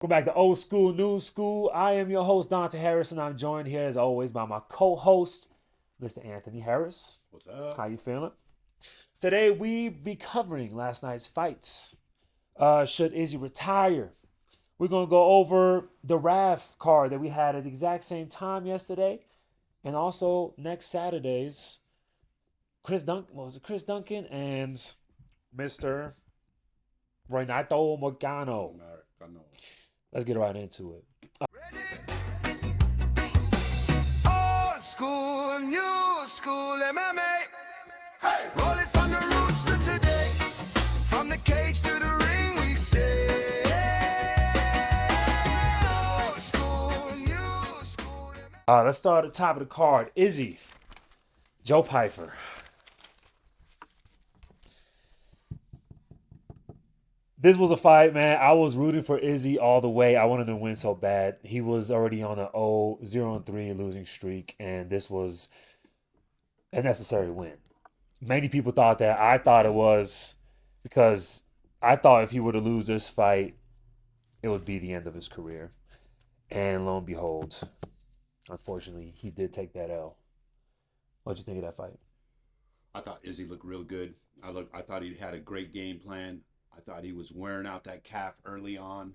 Go back to old school, new school. I am your host, Dante Harris, and I'm joined here as always by my co-host, Mr. Anthony Harris. What's up? How you feeling? Today we be covering last night's fights. Should Izzy retire? We're gonna go over the RAF card that we had at the exact same time yesterday, and also next Saturday's Chris Duncan and Mr. Renato Moicano. Let's get right into it. Old school, new school MMA. Hey, roll it from the roots to today. From the cage to the ring, we say. Old school, new school MMA. Let's start at the top of the card. Izzy, Joe Pyfer. This was a fight, man. I was rooting for Izzy all the way. I wanted him to win so bad. He was already on a 0-3 losing streak, and this was a necessary win. Many people thought that. I thought it was because I thought if he were to lose this fight, it would be the end of his career. And lo and behold, unfortunately, he did take that L. What'd you think of that fight? I thought Izzy looked real good. I thought he had a great game plan. I thought he was wearing out that calf early on.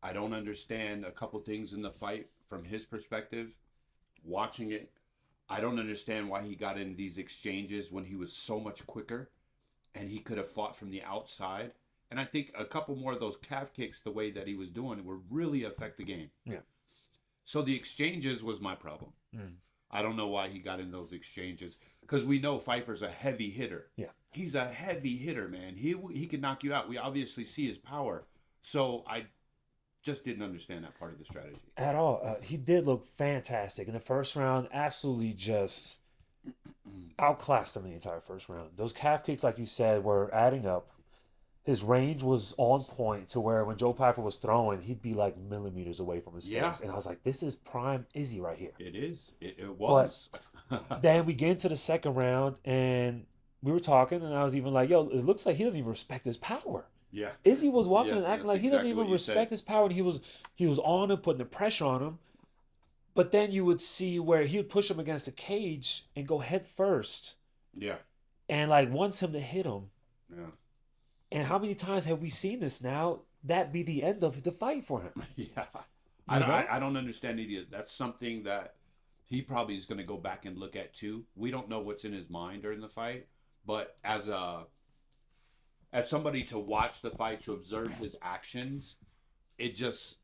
I don't understand a couple things in the fight from his perspective. Watching it, I don't understand why he got in these exchanges when he was so much quicker and he could have fought from the outside. And I think a couple more of those calf kicks, the way that he was doing, would really affect the game. Yeah. So the exchanges was my problem. I don't know why he got in those exchanges because we know Pyfer's a heavy hitter. Yeah. He's a heavy hitter, man. He can knock you out. We obviously see his power. So I just didn't understand that part of the strategy. At all. He did look fantastic. In the first round, absolutely just outclassed him in the entire first round. Those calf kicks, like you said, were adding up. His range was on point to where when Joe Pyfer was throwing, he'd be like millimeters away from his face. And I was like, this is prime Izzy right here. It is. It was. Then we get into the second round, and we were talking, and I was even like, yo, it looks like he doesn't even respect his power. Yeah. Izzy was walking and acting that's like he doesn't exactly even what you respect said. his power, and he was on him, putting the pressure on him. But then you would see where he would push him against the cage and go head first, Yeah. and like wants him to hit him. Yeah. And how many times have we seen this now? That be the end of the fight for him. Yeah. You know? I don't understand it either. That's something that he probably is going to go back and look at too. We don't know what's in his mind during the fight, but as somebody to watch the fight, to observe his actions, it just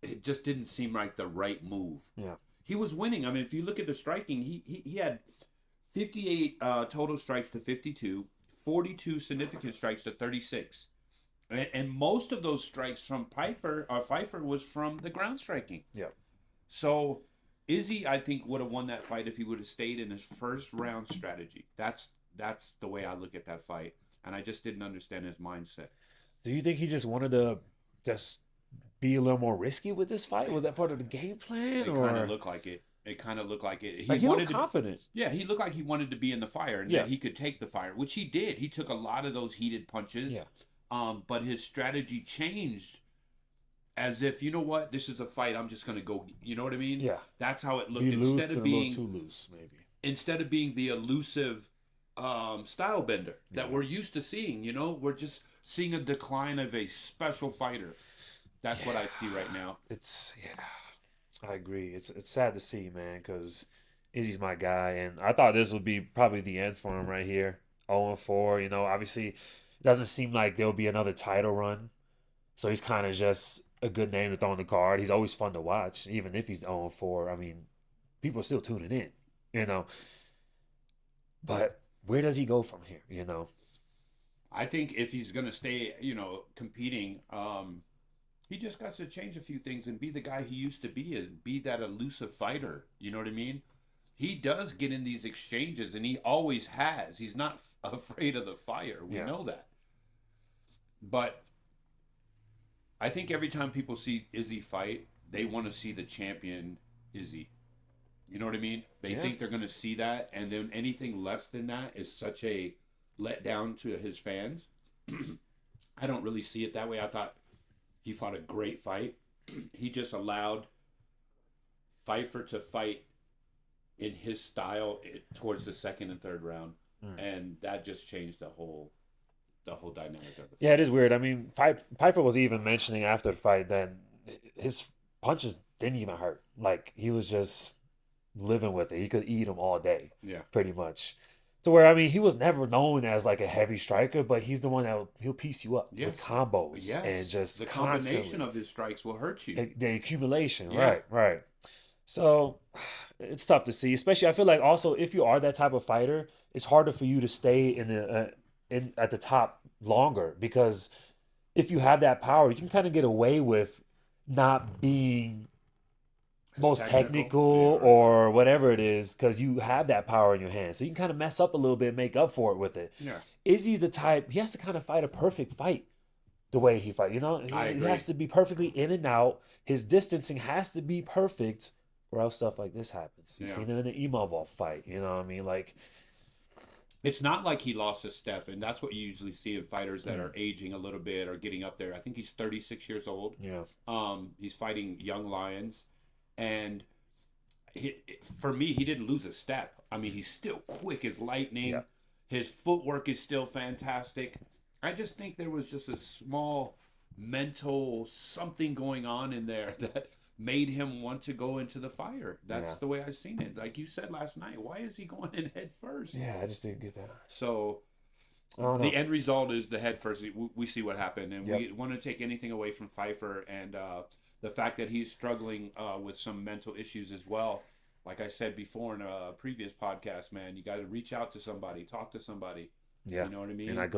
didn't seem like the right move. Yeah. He was winning. I mean, if you look at the striking, he had 58 total strikes to 52, 42 significant strikes to 36. And most of those strikes from Pyfer was from the ground striking. Yeah. So Izzy, I think, would have won that fight if he would have stayed in his first round strategy. That's the way I look at that fight. And I just didn't understand his mindset. Do you think he just wanted to just be a little more risky with this fight? Was that part of the game plan? It Or kind of looked like it. It kind of looked like it. he wanted looked confident. Yeah, he looked like he wanted to be in the fire and Yeah. that he could take the fire, which he did. He took a lot of those heated punches. Yeah. But his strategy changed as if, you know what, this is a fight. I'm just gonna go. You know what I mean? Yeah. That's how it looked. Be loose and a little too loose, maybe. Instead of being the elusive style bender that we're used to seeing. You know, we're just seeing a decline of a special fighter. That's what I see right now. I agree. It's sad to see, man, because Izzy's my guy, and I thought this would be probably the end for him right here. 0-4, you know, obviously it doesn't seem like there'll be another title run. So he's kind of just a good name to throw on the card. He's always fun to watch, even if he's 0-4. I mean, people are still tuning in, you know. But where does he go from here, you know? I think if he's gonna stay, competing, he just got to change a few things and be the guy he used to be and be that elusive fighter. You know what I mean? He does get in these exchanges, and he always has. He's not afraid of the fire. We know that. But I think every time people see Izzy fight, they want to see the champion Izzy. You know what I mean? They think they're going to see that, and then anything less than that is such a letdown to his fans. I don't really see it that way. I thought He fought a great fight. He just allowed Pyfer to fight in his style towards the second and third round, and that just changed the whole dynamic of the fight. Yeah, it is weird. I mean, Pyfer was even mentioning after the fight that his punches didn't even hurt. Like, he was just living with it. He could eat them all day, Yeah. pretty much. To where, I mean, he was never known as like a heavy striker, but he's the one he'll piece you up with combos Yes. and just the constantly. combination of his strikes will hurt you. The accumulation, Yeah. right. So it's tough to see, especially I feel like also if you are that type of fighter, it's harder for you to stay in at the top longer, because if you have that power, you can kind of get away with not being most technical Yeah, right. or whatever it is, because you have that power in your hands. So you can kind of mess up a little bit, make up for it with it. Yeah. Izzy's the type, he has to kind of fight a perfect fight the way he fight. You know, I he agree. has to be perfectly in and out. His distancing has to be perfect, or else stuff like this happens. You've Yeah. seen it in the Imavov fight. You know what I mean? Like, It's not like he lost a step, and that's what you usually see in fighters that are aging a little bit or getting up there. I think he's 36 years old. yeah. He's fighting young lions, and for me, he didn't lose a step. I mean, he's still quick as lightning. Yeah. His footwork is still fantastic. I just think there was just a small mental something going on in there that made him want to go into the fire. That's the way I've seen it. Like you said last night, why is he going in head first? Yeah, I just didn't get that. So I don't know. the end result is the head first. We see what happened, and Yep. we want to take anything away from Pyfer and the fact that he's struggling with some mental issues as well. Like I said before in a previous podcast, man, you got to reach out to somebody, talk to somebody. Yeah. You know what I mean? And I'm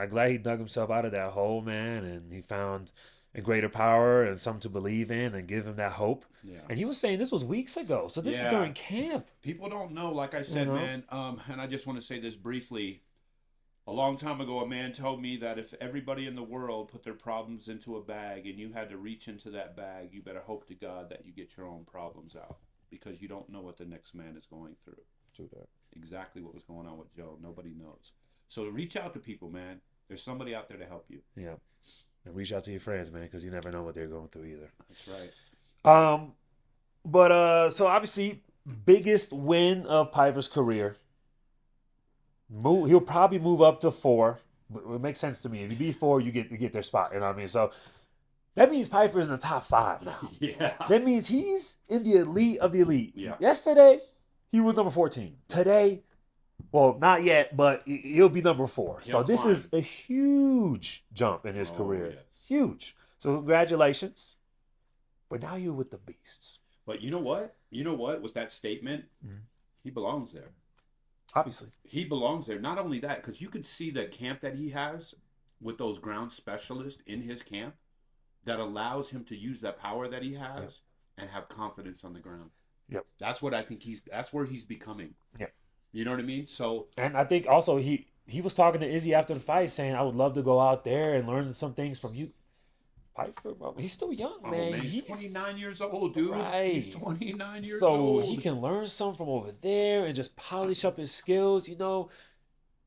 glad he dug himself out of that hole, man, and he found a greater power and something to believe in and give him that hope. Yeah. And he was saying this was weeks ago, so this is Yeah. during camp. People don't know, like I said, You know? man, and I just want to say this briefly. A long time ago, a man told me that if everybody in the world put their problems into a bag and you had to reach into that bag, you better hope to God that you get your own problems out, because you don't know what the next man is going through. True that. Exactly what was going on with Joe. Nobody knows. So reach out to people, man. There's somebody out there to help you. Yeah. And reach out to your friends, man, because you never know what they're going through either. That's right. But so obviously, biggest win of Pyfer's career. He'll probably move up to 4. It makes sense to me. If you beat 4, you get their spot. You know what I mean? So that means Pyfer is in the top 5 now. Yeah. That means he's in the elite of the elite. Yeah. Yesterday, he was number 14. Today, well, not yet, but he'll be number 4. So He'll this climb. is a huge jump in his career. yes. Huge. So congratulations. But now you're with the beasts. But you know what? With that statement, he belongs there. Obviously. He belongs there. Not only that, because you could see the camp that he has with those ground specialists in his camp that allows him to use that power that he has and have confidence on the ground. Yep. That's what I think that's where he's becoming. Yep. You know what I mean? So, And I think also he was talking to Izzy after the fight saying, I would love to go out there and learn some things from you. Pyfer, bro, he's still young, man. he's 29 years old, dude. Right. He's 29 years So old. he can learn some from over there and just polish up his skills. You know,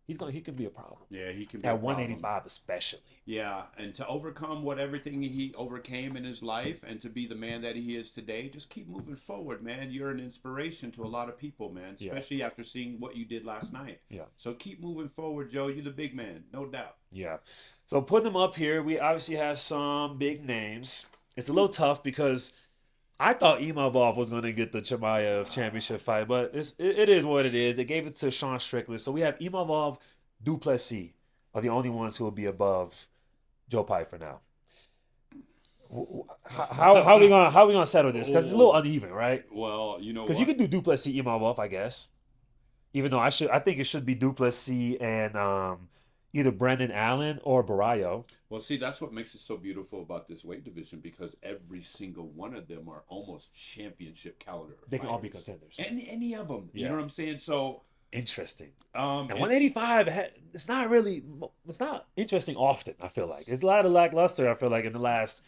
he could be a problem. Yeah, he can be At a problem. 185 especially. Yeah, and to overcome everything he overcame in his life and to be the man that he is today, just keep moving forward, man. You're an inspiration to a lot of people, man, especially after seeing what you did last night. Yeah. So keep moving forward, Joe. You're the big man, no doubt. Yeah. So putting them up here, we obviously have some big names. It's a little tough because I thought Imavov was going to get the Chimaev championship fight, but it is what it is. They gave it to Sean Strickland. So we have Imavov, Duplessis are the only ones who will be above Joe Pyfer now. How are we gonna settle this? Because it's a little uneven, right? Well, you know what? Because you could do Duplessis Imavov, I guess. Even though I think it should be Duplessis and either Brendan Allen or Barrio. Well, see, that's what makes it so beautiful about this weight division, because every single one of them are almost championship caliber. They can all be fighters. contenders. Any of them. You Yeah. know what I'm saying? So, Interesting. And it's- 185, it's not interesting often, I feel like. It's a lot of lackluster, I feel like, in the last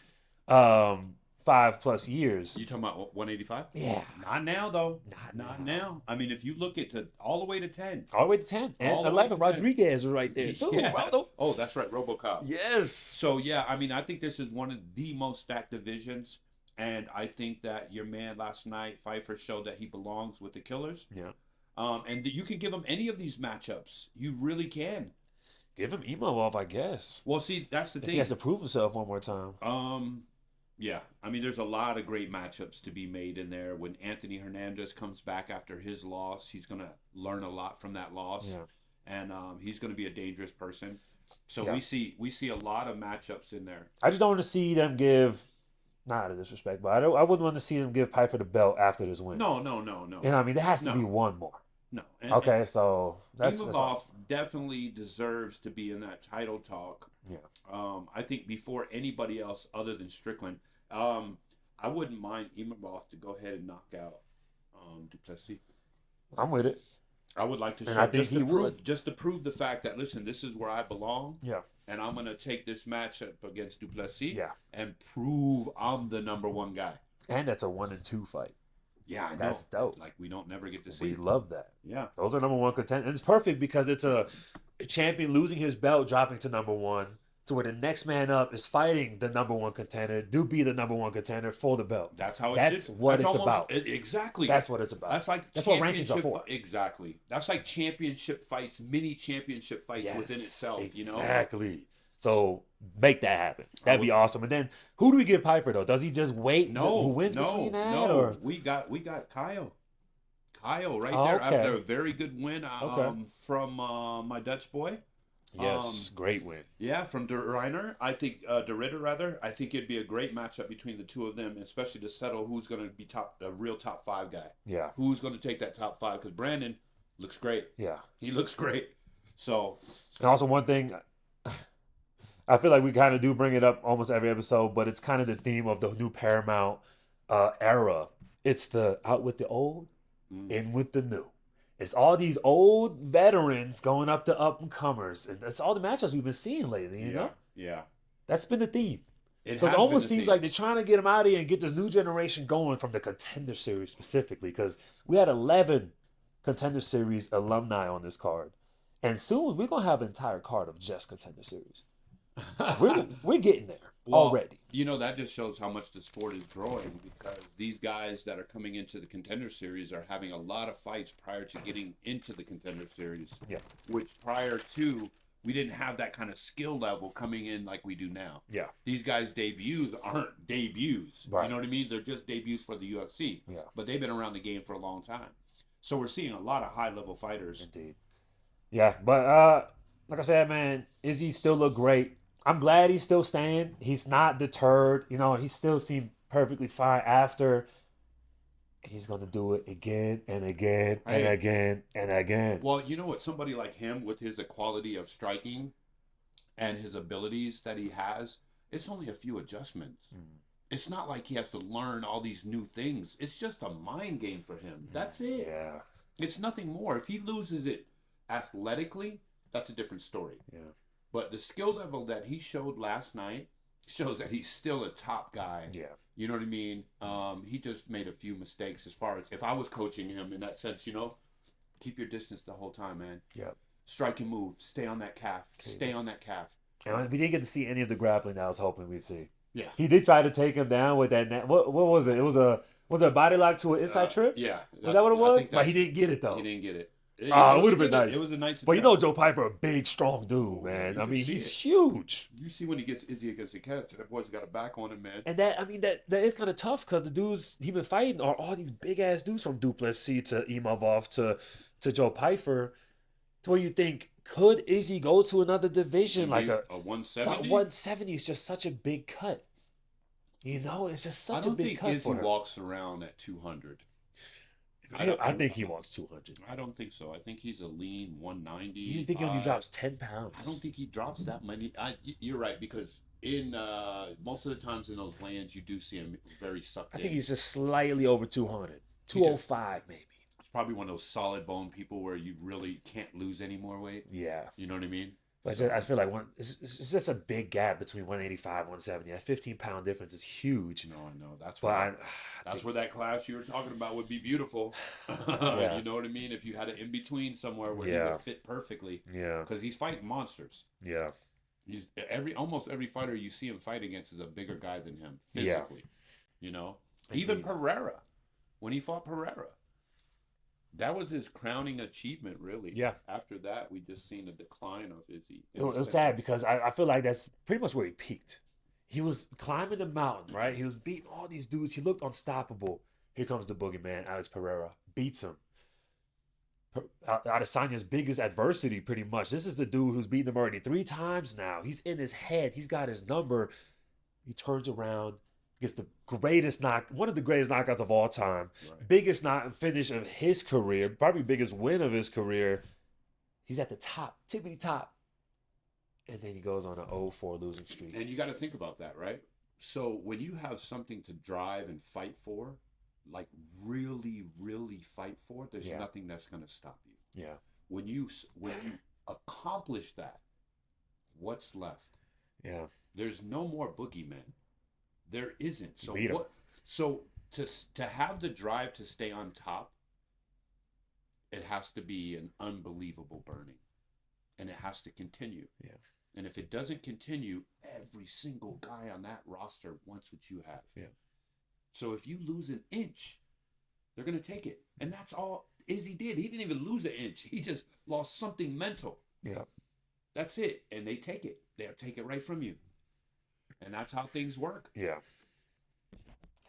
5+ years. You talking about 185? Yeah. Not now, though. Not Not now. I mean, if you look at all the way to 10. All the way to 10. All And the way 11. to 10. Rodriguez was right there, too. Yeah. Bro. Oh, that's right. RoboCop. Yes. So, yeah, I mean, I think this is one of the most stacked divisions. And I think that your man last night, Pyfer, showed that he belongs with the Killers. Yeah. And you can give him any of these matchups. You really can. Give him Imavov, I guess. Well, see, that's the If thing. he has to prove himself one more time. Yeah. I mean, there's a lot of great matchups to be made in there. When Anthony Hernandez comes back after his loss, he's going to learn a lot from that loss. Yeah. And he's going to be a dangerous person. So Yeah. we see a lot of matchups in there. I just don't want to see them give, not out of disrespect, but I wouldn't want to see them give Pyfer the belt after this win. No. You know what I mean? There has to be one more. No. Okay, so that's Imavov definitely deserves to be in that title talk. Yeah. I think before anybody else other than Strickland. I wouldn't mind Imavov to go ahead and knock out Duplessis. I'm with it. I would like to And show I think he would. just to prove the fact that, listen, this is where I belong. Yeah. And I'm gonna take this matchup against Duplessis. Yeah. And prove I'm the number one guy. And that's a 1-2 fight. Yeah, I know. That's dope. Like we don't never get to see. We love that. Yeah. Those are number one contenders. It's perfect because it's a champion losing his belt, dropping to number one, to where the next man up is fighting the number one contender, do be the number one contender for the belt. That's how That's should. what That's it's about. Exactly. That's what it's about. That's like that's what rankings are championship for. Exactly. That's like championship fights, mini championship fights within itself. Exactly. So make that happen. That'd be awesome. And then who do we give Pyfer though? Does he just wait? Who wins between that? No. Or? We got Kyle. Kyle right Oh, there okay. after a very good win from my Dutch boy. Yes, great win. Yeah, from De Reiner. I think De Ritter rather. I think it'd be a great matchup between the two of them, especially to settle who's going to be a real top 5 guy. Yeah. Who's going to take that top 5? Because Brandon looks great. Yeah. He looks great. So. And also one thing, I feel like we kind of do bring it up almost every episode, but it's kind of the theme of the new Paramount era. It's the out with the old, in with the new. It's all these old veterans going up to up-and-comers. And that's all the matchups we've been seeing lately, you know? Yeah. That's been the theme. It So it almost seems like they're trying to get them out of here and get this new generation going from the Contender Series specifically, because we had 11 Contender Series alumni on this card. And soon we're going to have an entire card of just Contender Series. We're getting there already. You know, that just shows how much the sport is growing, because these guys that are coming into the Contender Series are having a lot of fights prior to getting into the Contender Series. Yeah. Which prior to, we didn't have that kind of skill level coming in like we do now. Yeah. These guys' debuts aren't debuts. Right. You know what I mean? They're just debuts for the UFC. Yeah. But they've been around the game for a long time. So we're seeing a lot of high-level fighters. Indeed. Yeah, but like I said, man, Izzy still look great. I'm glad he's still staying. He's not deterred. You know, he still seemed perfectly fine after. He's going to do it again and again and again and again. Well, you know what? Somebody like him with his equality of striking and his abilities that he has, it's only a few adjustments. It's not like he has to learn all these new things. It's just a mind game for him. That's it. Yeah. It's nothing more. If he loses it athletically, that's a different story. Yeah. But the skill level that he showed last night shows that he's still a top guy. Yeah. You know what I mean? He just made a few mistakes as far as if I was coaching him in that sense, you know, keep your distance the whole time, man. Yeah. Strike and move. Stay on that calf. Stay on that calf. And we didn't get to see any of the grappling that I was hoping we'd see. Yeah. He did try to take him down with that. What was it? It was a body lock to an inside trip? Yeah. Was that what it was? But he didn't get it, though. He didn't get it. It would have been nice. It was a nice. But you know Joe Pyfer, a big, strong dude, man. I mean, he's huge. You see when he gets Izzy against the catch, that boy's got a back on him, man. And that is kind of tough because the dudes he been fighting are all these big ass dudes, from Duplessis to Imavov to Joe Pyfer, to where you think, could Izzy go to another division like a 170? 170 is just such a big cut. You know, it's just such a big cut for him. Izzy walks around at 200. I think he walks 200. I don't think so. I think he's a lean 190. You think he only drops 10 pounds? I don't think he drops that many. You're right, because in most of the times in those lands, you do see him very sucked in. I think he's just slightly over 200. 205 maybe. He's probably one of those solid bone people where you really can't lose any more weight. Yeah. You know what I mean? But I feel like it's just a big gap between 185 and 170. That 15-pound difference is huge. No, I know. That's But why. That's where that class you were talking about would be beautiful. Yeah. You know what I mean? If you had an in between somewhere where he Yeah. would fit perfectly. Yeah. Because he's fighting monsters. Yeah. He's almost every fighter you see him fight against is a bigger guy than him physically. You know, even Pereira, when he fought Pereira, that was his crowning achievement, really. Yeah. After that, we just seen a decline of Izzy. It was sad because I feel like that's pretty much where he peaked. He was climbing the mountain, right? He was beating all these dudes. He looked unstoppable. Here comes the boogeyman, Alex Pereira. Beats him. Adesanya's biggest adversity, pretty much. This is the dude who's beaten him already 3 times now. He's in his head. He's got his number. He turns around, gets the greatest one of the greatest knockouts of all time. Right. Biggest finish of his career, probably biggest win of his career. He's at the top, tippity top. And then he goes on an 0-4 losing streak. And you got to think about that, right? So when you have something to drive and fight for, like really, really fight for, there's nothing that's going to stop you. Yeah. When you accomplish that, what's left? Yeah. There's no more boogeymen. There isn't. So Beat 'em. So to have the drive to stay on top, it has to be an unbelievable burning, and it has to continue. Yeah. And if it doesn't continue, every single guy on that roster wants what you have. Yeah. So if you lose an inch, they're gonna take it, and that's all Izzy did. He didn't even lose an inch. He just lost something mental. Yeah. That's it, and they take it. They'll take it right from you. And that's how things work. Yeah.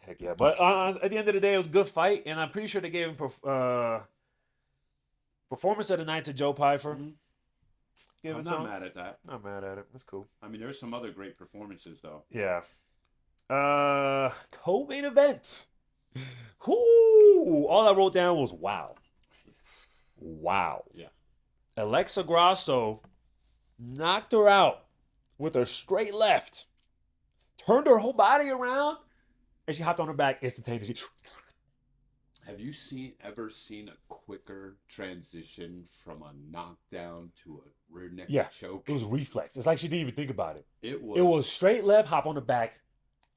Heck yeah. But at the end of the day, it was a good fight, and I'm pretty sure they gave him performance of the night to Joe Pyfer. Mm-hmm. Give I'm it to not him. mad at that. Not mad at it. That's cool. I mean, there's some other great performances, though. Yeah. Co-main event. Whoo! All I wrote down was wow. Wow. Yeah. Alexa Grasso knocked her out with her straight left. Turned her whole body around, and she hopped on her back instantaneously. Have you ever seen a quicker transition from a knockdown to a rear neck choke? It was reflex. It's like she didn't even think about it. It was. It was straight left, hop on the back.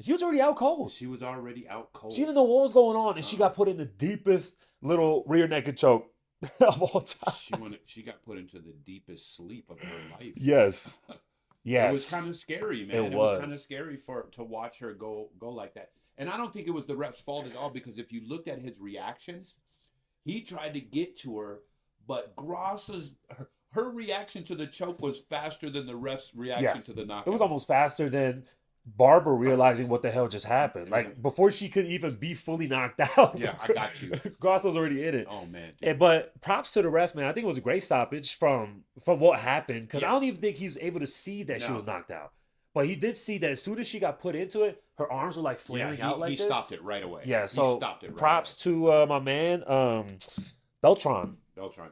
She was already out cold. She was already out cold. She didn't know what was going on, and she got put in the deepest little rear naked choke of all time. She got put into the deepest sleep of her life. Yes. Yes. It was kind of scary, man. It was kind of scary to watch her go like that. And I don't think it was the ref's fault at all, because if you looked at his reactions, he tried to get to her, but her reaction to the choke was faster than the ref's reaction to the knockout. It was almost faster than Barber realizing what the hell just happened. Like, before she could even be fully knocked out. Yeah, I got you. Grasso's already in it. Oh, man. But props to the ref, man. I think it was a great stoppage from what happened, because I don't even think he's able to see that she was knocked out. But he did see that as soon as she got put into it, her arms were like flailing out like this. He stopped it right away. Yeah, so he stopped it right props to my man, Beltran.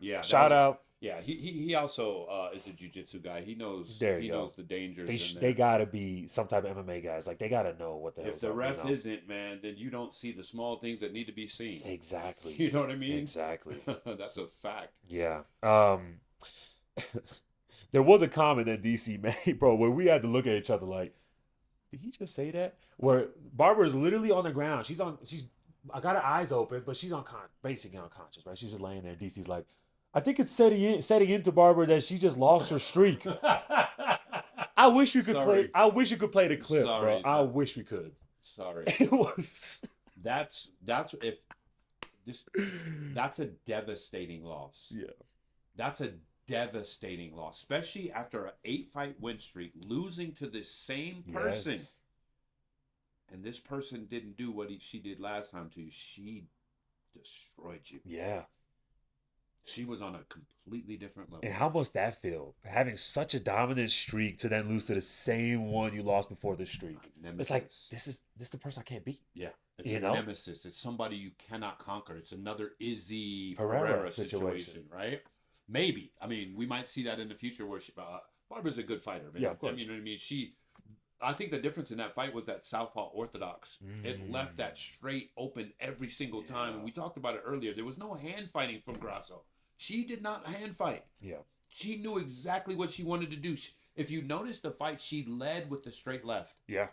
Yeah. Shout out. Yeah, he also is a jiu-jitsu guy. He knows knows the dangers. They gotta be some type of MMA guys. Like, they gotta know what the hell. If the ref isn't, man, then you don't see the small things that need to be seen. Exactly. You know what I mean? Exactly. That's a fact. Yeah. There was a comment that DC made, bro, where we had to look at each other like, did he just say that? Where Barbara is literally on the ground. I got her eyes open, but she's basically unconscious, right? She's just laying there. DC's like, I think it's setting into Barbara that she just lost her streak. I wish we could play. I wish you could play the clip, bro. I wish we could. Sorry. It was. That's a devastating loss. Yeah. That's a devastating loss, especially after an 8-fight win streak, losing to this same person. Yes. And this person didn't do what she did last time to you. She destroyed you. Yeah. She was on a completely different level. And how must that feel? Having such a dominant streak to then lose to the same one you lost before the streak. It's like, this is the person I can't beat. Yeah. It's a nemesis. It's somebody you cannot conquer. It's another Izzy Pereira situation, right? Maybe. I mean, we might see that in the future where Barbara's a good fighter, man. Yeah, of course. I mean, you know what I mean? I think the difference in that fight was that southpaw orthodox. It left that straight open every single time. And we talked about it earlier. There was no hand fighting from Grasso. She did not hand fight. Yeah. she knew exactly what she wanted to do. If you notice the fight, she led with the straight left. Yeah.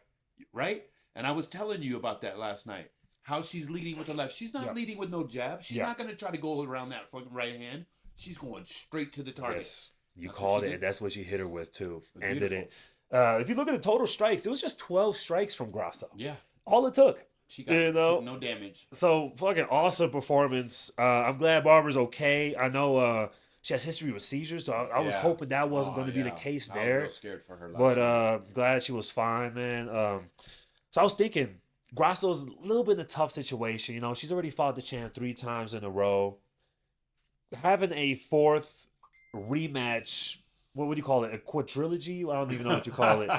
Right? And I was telling you about that last night. How she's leading with the left. She's not leading with no jab. She's not going to try to go around that fucking right hand. She's going straight to the target. Yes. You called it, and that's what she hit her with, too. Ended it. Beautiful. If you look at the total strikes, it was just 12 strikes from Grasso. Yeah. All it took. She got took no damage. So, fucking awesome performance. I'm glad Barbara's okay. I know she has history with seizures, so I was hoping that wasn't going to be the case there. I was real scared for her. But glad she was fine, man. So I was thinking, Grasso's a little bit in a tough situation. You know, she's already fought the champ 3 times in a row. Having a 4th rematch, what would you call it? A quadrilogy? I don't even know what you call it.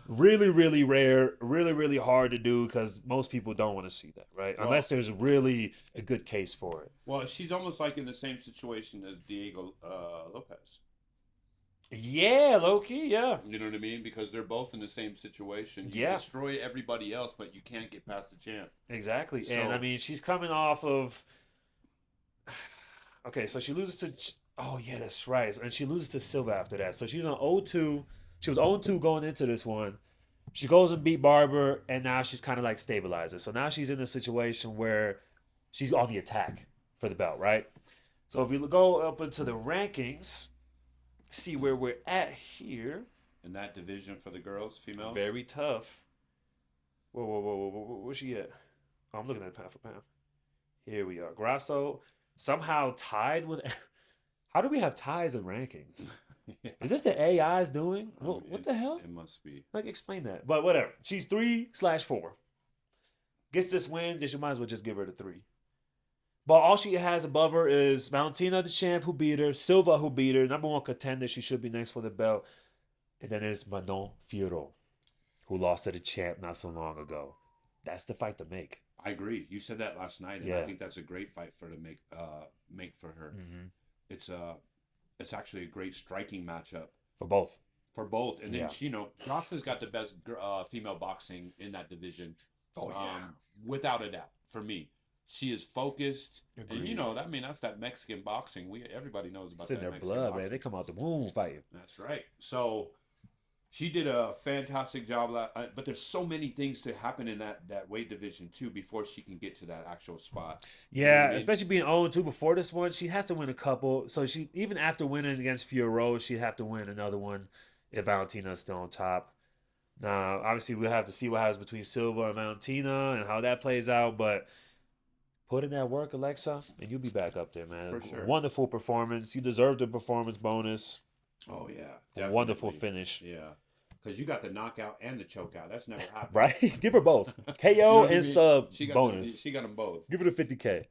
Really, really rare. Really, really hard to do because most people don't want to see that, right? Well, unless there's really a good case for it. Well, she's almost like in the same situation as Diego Lopez. Yeah, low-key, yeah. You know what I mean? Because they're both in the same situation. You destroy everybody else, but you can't get past the champ. Exactly. So, and, I mean, she's coming off of... Okay, so she loses to... Oh, yeah, that's right. And she loses to Silva after that. So she's on 0-2. She was 0-2 going into this one. She goes and beat Barber, and now she's kind of like stabilizing. So now she's in a situation where she's on the attack for the belt, right? So if we go up into the rankings, see where we're at here. In that division for the girls, females? Very tough. Whoa. Where's she at? Oh, I'm looking at pound for pound. Here we are. Grasso somehow tied with... How do we have ties in rankings? Is this the AI's doing? What the hell? It must be. Like, explain that. But whatever. She's 3/4. Gets this win, then she might as well just give her the 3. But all she has above her is Valentina, the champ, who beat her. Silva, who beat her. Number 1 contender. She should be next for the belt. And then there's Manon Fiorot, who lost to the champ not so long ago. That's the fight to make. I agree. You said that last night, and I think that's a great fight for to make for her. Mm-hmm. It's actually a great striking matchup for both. And then Grasso's got the best female boxing in that division. Oh yeah, without a doubt. For me, she is focused, Agreed. and that's that Mexican boxing. Everybody knows about. It's in their Mexican blood, boxing. man. They come out the womb fighting. That's right. So she did a fantastic job, but there's so many things to happen in that weight division too before she can get to that actual spot. Yeah, You know what I mean? especially being 0-2 before this one, she has to win a couple. So she even after winning against Fiorot, she'd have to win another one if Valentina's still on top. Now, obviously, we'll have to see what happens between Silva and Valentina and how that plays out, but put in that work, Alexa, and you'll be back up there, man. For sure. Wonderful performance. You deserve the performance bonus. Oh yeah, A definitely. wonderful finish. Yeah, because you got the knockout and the chokeout. That's never happened. Right? Give her both. KO You know what I and mean? sub She got bonus. She got them both. Give it a 50K.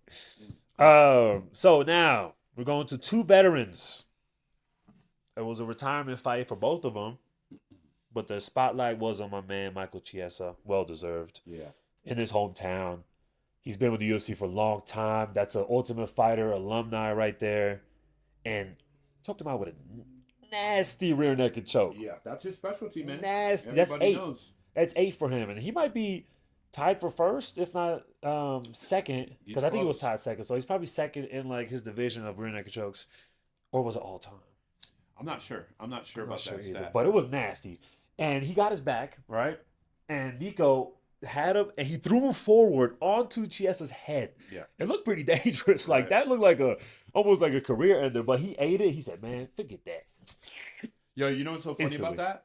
So now we're going to 2 veterans. It was a retirement fight for both of them, but the spotlight was on my man Michael Chiesa. Well deserved. Yeah. In his hometown. He's been with the UFC for a long time. That's an Ultimate Fighter alumni right there. And choked him out with a nasty rear naked choke. Yeah, that's his specialty, man. Nasty. Everybody That's 8. knows. That's 8 for him. And he might be tied for first, if not second. Because I think he was tied second. So he's probably second in like his division of rear naked chokes. Or was it all time? I'm not sure. I'm not sure I'm about not sure that either. stat. But it was nasty. And he got his back, right? And Nico had him, and he threw him forward onto Chiesa's head. Yeah. It looked pretty dangerous. Like, Right. that looked like almost like a career ender. But he ate it. He said, man, forget that. Yo, you know what's so funny Instantly. about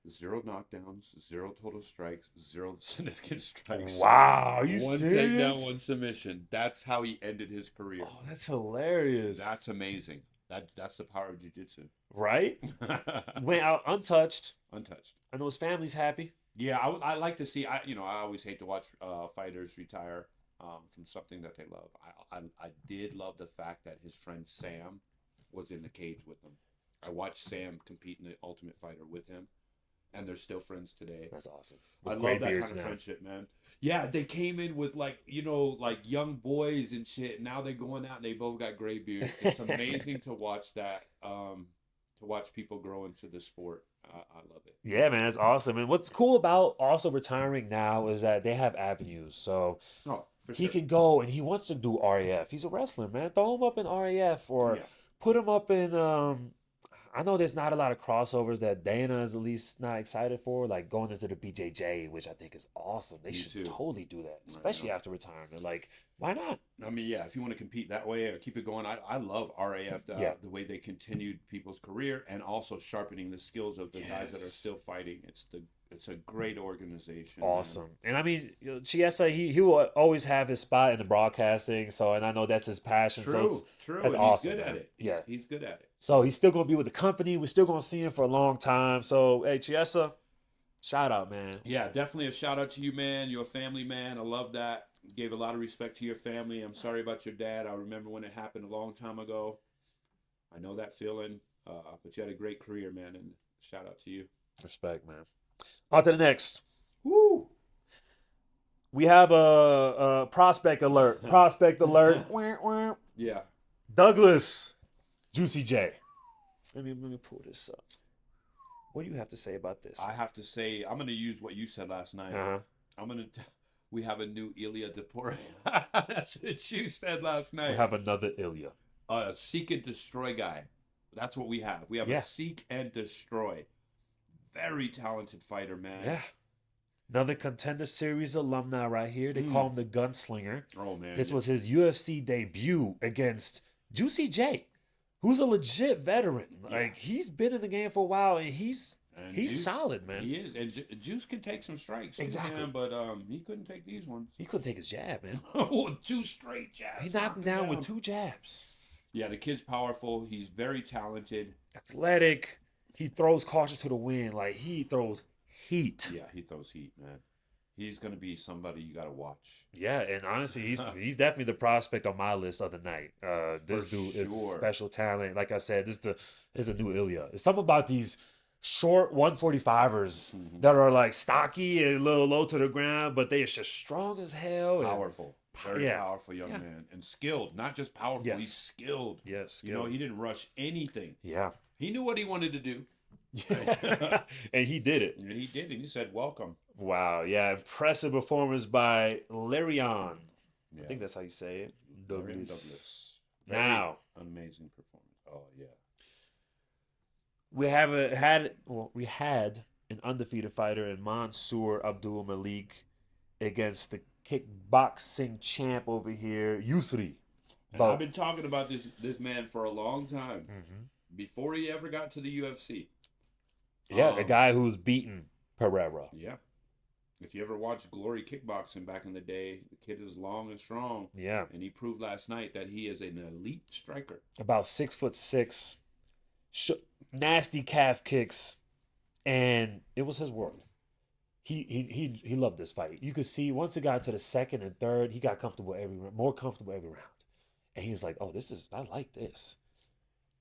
that? 0 knockdowns, 0 total strikes, 0 significant strikes. Wow, are you 1 serious? takedown, 1 submission. That's how he ended his career. Oh, that's hilarious. That's amazing. That's the power of jiu-jitsu. Right? Went out untouched. Untouched. I know his family's happy. Yeah, I like to see. I always hate to watch fighters retire from something that they love. I did love the fact that his friend Sam was in the cage with him. I watched Sam compete in the Ultimate Fighter with him, and they're still friends today. That's awesome. I With love gray that kind beards of now. friendship, man. Yeah, they came in with like young boys and shit. Now they're going out and they both got gray beards. It's amazing to watch that. To watch people grow into the sport. I love it. Yeah, man, it's awesome. And what's cool about also retiring now is that they have avenues. So Oh, for he sure. can go and he wants to do RAF. He's a wrestler, man. Throw him up in RAF or Yeah. put him up in. I know there's not a lot of crossovers that Dana is at least not excited for, like going into the BJJ, which I think is awesome. They should too. totally do that, especially after retirement. Like, why not? I mean, yeah, if you want to compete that way or keep it going, I love RAF, the way they continued people's career and also sharpening the skills of the guys that are still fighting. It's a great organization. Awesome. And I mean, Chiesa, he will always have his spot in the broadcasting. So, and I know that's his passion. True, so true. That's and awesome. He's good at it. He's good at it. So he's still going to be with the company. We're still going to see him for a long time. So, hey, Chiesa, shout out, man. Yeah, definitely a shout out to you, man. You're a family man. I love that. You gave a lot of respect to your family. I'm sorry about your dad. I remember when it happened a long time ago. I know that feeling. But you had a great career, man. And shout out to you. Respect, man. On to the next. Woo! We have a prospect alert. Prospect alert. Yeah. Douglas. Juicy J. Let me pull this up. What do you have to say about this? I have to say, I'm going to use what you said last night. We have a new Ilya Depore. That's what you said last night. We have another Ilya. A seek and destroy guy. That's what we have. We have a seek and destroy. Very talented fighter, man. Yeah. Another Contender Series alumni right here. They call him the Gunslinger. Oh, man. This was his UFC debut against Juicy J, who's a legit veteran. Like, he's been in the game for a while, and he's Juice, solid, man. He is. And Juice can take some strikes. Exactly. Man, but he couldn't take these ones. He couldn't take his jab, man. Oh, 2 straight jabs. He knocked him down with 2 jabs. Yeah, the kid's powerful. He's very talented. Athletic. He throws caution to the wind. Like, he throws heat. Yeah, he throws heat, man. He's going to be somebody you got to watch. Yeah, and honestly, he's definitely the prospect on my list of the night. This dude is special talent. Like I said, this is a new Ilya. It's something about these short 145ers that are like stocky and a little low to the ground, but they are just strong as hell. Powerful. Very powerful young man. And skilled. Not just powerful, he's skilled. Yes, skilled. You know, he didn't rush anything. Yeah. He knew what he wanted to do. And he did it. And he did. And he said, welcome. Wow. Yeah. Impressive performance by Larion. Yeah. I think that's how you say it. Douglas. Now. Amazing performance. Oh, yeah. We had an undefeated fighter in Mansour Abdul Malik against the kickboxing champ over here, Yusri. I've been talking about this man for a long time. Before he ever got to the UFC. Yeah, the guy who's beaten Pereira. Yeah. If you ever watched Glory Kickboxing back in the day, the kid is long and strong. Yeah. And he proved last night that he is an elite striker. About 6'6", nasty calf kicks, and it was his world. He loved this fight. You could see once it got into the second and third, he got more comfortable every round, and he was like, "Oh, I like this."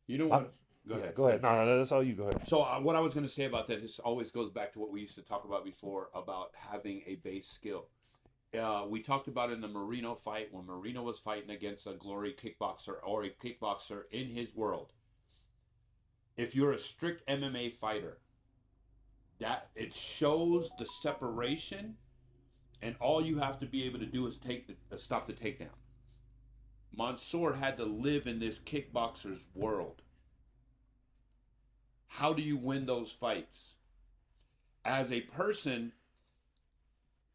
You know what? Go ahead. Go ahead. No, that's all you. Go ahead. So what I was going to say about that, this always goes back to what we used to talk about before about having a base skill. We talked about it in the Marino fight when Marino was fighting against a Glory kickboxer or a kickboxer in his world. If you're a strict MMA fighter, that it shows the separation, and all you have to be able to do is stop the takedown. Mansour had to live in this kickboxer's world. How do you win those fights? As a person,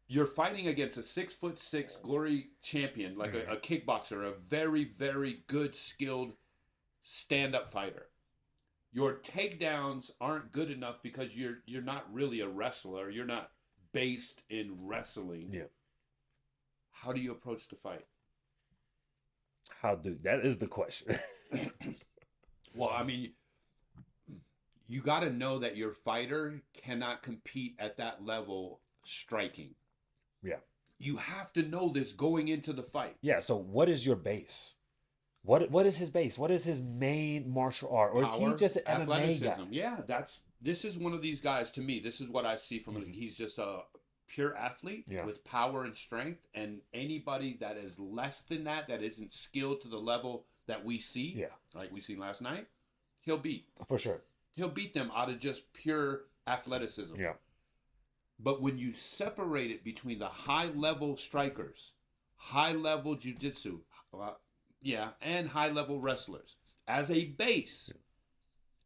you're fighting against a 6'6" Glory champion, like a kickboxer, a very, very good, skilled stand-up fighter. Your takedowns aren't good enough because you're not really a wrestler. You're not based in wrestling. Yeah. How do you approach the fight? That is the question. Well, I mean, you got to know that your fighter cannot compete at that level striking. Yeah. You have to know this going into the fight. Yeah, so what is your base? What is his base? What is his main martial art? Or Power, is he just an MMA guy? Yeah, this is one of these guys to me. This is what I see from him. He's just a pure athlete with power and strength, and anybody that is less than that isn't skilled to the level that we see, like we seen last night, he'll beat. For sure. He'll beat them out of just pure athleticism. Yeah. But when you separate it between the high-level strikers, high-level jiu-jitsu, and high-level wrestlers, as a base,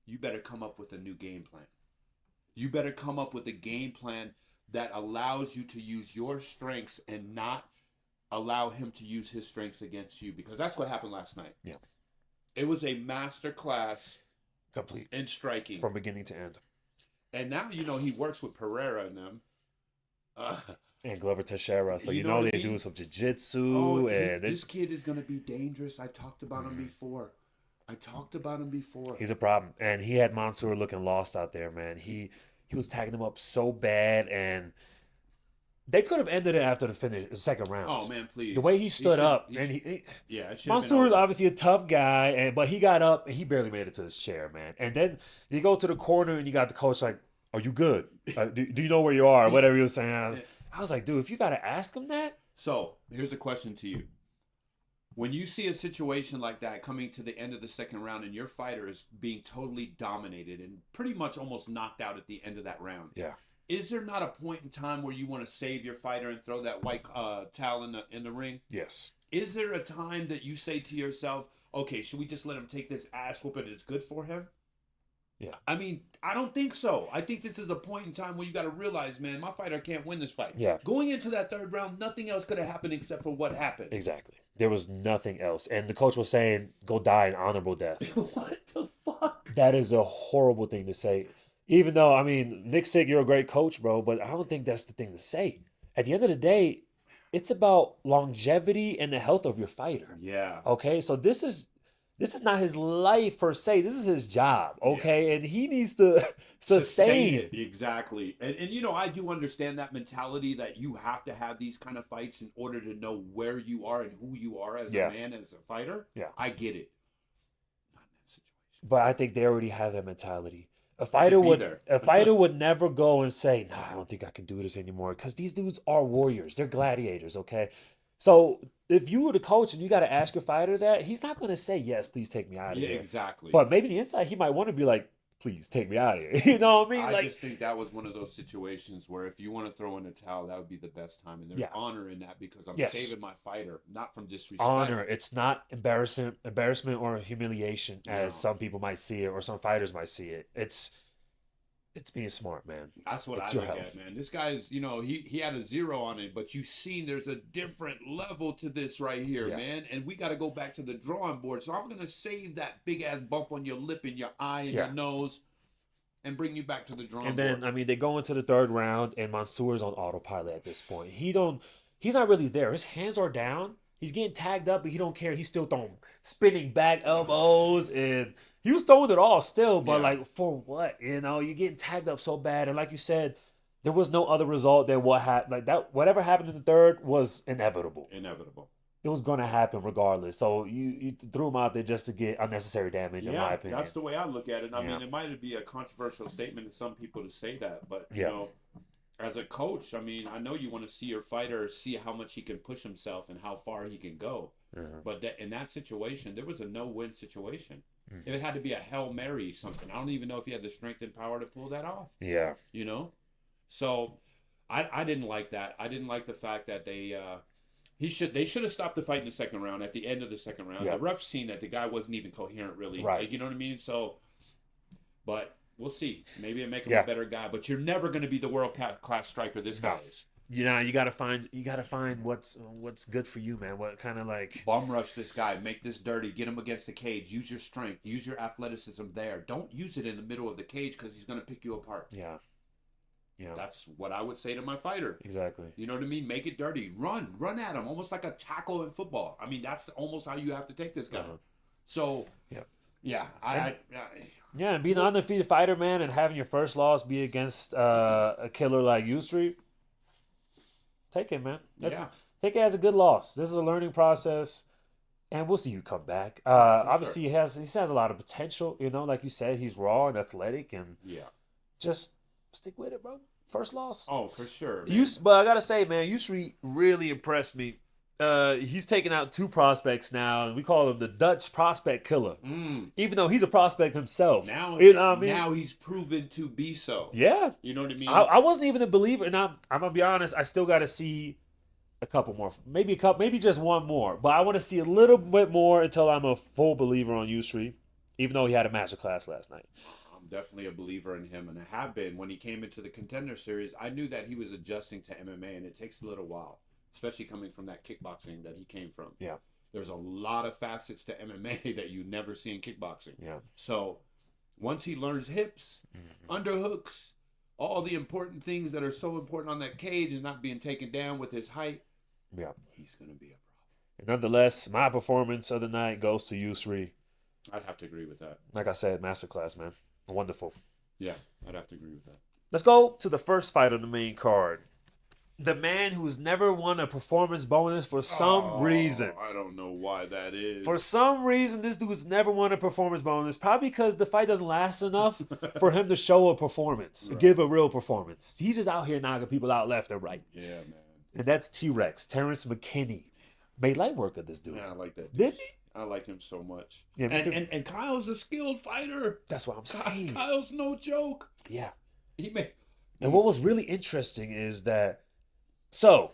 you better come up with a new game plan. You better come up with a game plan that allows you to use your strengths and not allow him to use his strengths against you, because that's what happened last night. Yeah. It was a master class Complete. in striking. From beginning to end. And now, he works with Pereira and them. And Glover Teixeira. So You know what I they mean? do some jiu-jitsu. Oh, and this kid is going to be dangerous. I talked about him before. He's a problem. And he had Mansour looking lost out there, man. He was tagging him up so bad, and they could have ended it after the second round. Oh, man, please. The way he stood up, and Mansour is obviously a tough guy, but he got up and he barely made it to his chair, man. And then you go to the corner and you got the coach like, "Are you good? Do you know where you are?" Whatever he was saying. I was like, dude, if you got to ask him that. So here's a question to you. When you see a situation like that coming to the end of the second round and your fighter is being totally dominated and pretty much almost knocked out at the end of that round, yeah, is there not a point in time where you want to save your fighter and throw that white towel in the ring? Yes. Is there a time that you say to yourself, okay, should we just let him take this ass whooping? It's good for him? Yeah. I mean, I don't think so. I think this is a point in time where you got to realize, man, my fighter can't win this fight. Yeah. Going into that third round, nothing else could have happened except for what happened. Exactly. There was nothing else. And the coach was saying, go die an honorable death. What the fuck? That is a horrible thing to say. Even though, I mean, Nick Sick, you're a great coach, bro, but I don't think that's the thing to say. At the end of the day, it's about longevity and the health of your fighter. Yeah. Okay? So this is not his life per se. This is his job, okay? Yeah. And he needs to sustain it. Exactly. And I do understand that mentality that you have to have these kind of fights in order to know where you are and who you are as a man, as a fighter. Yeah. I get it. Not in that situation. But I think they already have that mentality. A fighter would never go and say, "Nah, I don't think I can do this anymore," because these dudes are warriors. They're gladiators, okay? So if you were the coach and you got to ask your fighter that, he's not going to say, "Yes, please take me out of here." Yeah, exactly. But maybe the inside, he might want to be like, "Please take me out of here." You know what I mean? I just think that was one of those situations where if you want to throw in a towel, that would be the best time. And there's honor in that, because I'm saving my fighter, not from disrespect. Honor. It's not embarrassment or humiliation as some people might see it or some fighters might see it. It's being smart, man. That's what I look at, man. This guy's, he had a 0 on it, but you've seen there's a different level to this right here, man. And we got to go back to the drawing board. So I'm going to save that big-ass bump on your lip and your eye and your nose and bring you back to the drawing board. And then, they go into the third round, and Mansour's on autopilot at this point. He's not really there. His hands are down. He's getting tagged up, but he don't care. He's still throwing spinning back elbows, and he was throwing it all still, but for what? You're getting tagged up so bad. And like you said, there was no other result than what happened. Like that, whatever happened in the third was inevitable. It was going to happen regardless. So you threw him out there just to get unnecessary damage, in my opinion. That's the way I look at it. I mean, it might be a controversial statement to some people to say that, but as a coach, I mean, I know you want to see your fighter see how much he can push himself and how far he can go. But in that situation, there was a no-win situation. It had to be a Hail Mary something. I don't even know if he had the strength and power to pull that off. Yeah. So I didn't like that. I didn't like the fact that they should have stopped the fight in the second round, at the end of the second round. The ref seen that the guy wasn't even coherent, really. Right. Like, you know what I mean? So, but we'll see. Maybe it make him a better guy, but you're never going to be the world class striker this guy is. You gotta find what's good for you, man. What kind of like bum rush this guy, make this dirty, get him against the cage, use your strength, use your athleticism there. Don't use it in the middle of the cage because he's gonna pick you apart. Yeah. That's what I would say to my fighter. Exactly. You know what I mean? Make it dirty. Run at him, almost like a tackle in football. I mean, that's almost how you have to take this guy. So and being an undefeated fighter, man, and having your first loss be against a killer like Yusri. Take it, man. Take it as a good loss. This is a learning process, and we'll see you come back. Obviously, he has a lot of potential. Like you said, he's raw and athletic, and just stick with it, bro. First loss. Oh, for sure. But I gotta say, man, Yusri really impressed me. He's taken out 2 prospects now, and we call him the Dutch prospect killer. Even though he's a prospect himself. Now, now he's proven to be so. Yeah. You know what I mean? I wasn't even a believer, and I'm gonna be honest, I still gotta see a couple more. Maybe just one more. But I want to see a little bit more until I'm a full believer on Yusri. even though he had a masterclass last night. I'm definitely a believer in him, and I have been. When he came into the Contender Series, I knew that he was adjusting to MMA, and it takes a little while, especially coming from that kickboxing that he came from. Yeah. There's a lot of facets to MMA that you never see in kickboxing. Yeah. So once he learns hips, underhooks, all the important things that are so important on that cage and not being taken down with his height, he's going to be a problem. And nonetheless, my performance of the night goes to Yusri. I'd have to agree with that. Like I said, masterclass, man. Wonderful. Yeah, I'd have to agree with that. Let's go to the first fight on the main card. The man who's never won a performance bonus for some reason. I don't know why that is. For some reason, this dude's never won a performance bonus. Probably because the fight doesn't last enough for him to show a performance, give a real performance. He's just out here knocking people out left and right. Yeah, man. And that's T-Rex, Terrence McKinney. Made light work of this dude. Yeah, I like that dude. Did he? I like him so much. Yeah, me too. And Kyle's a skilled fighter. That's what I'm saying. Kyle's no joke. Yeah. And what was really interesting is that, so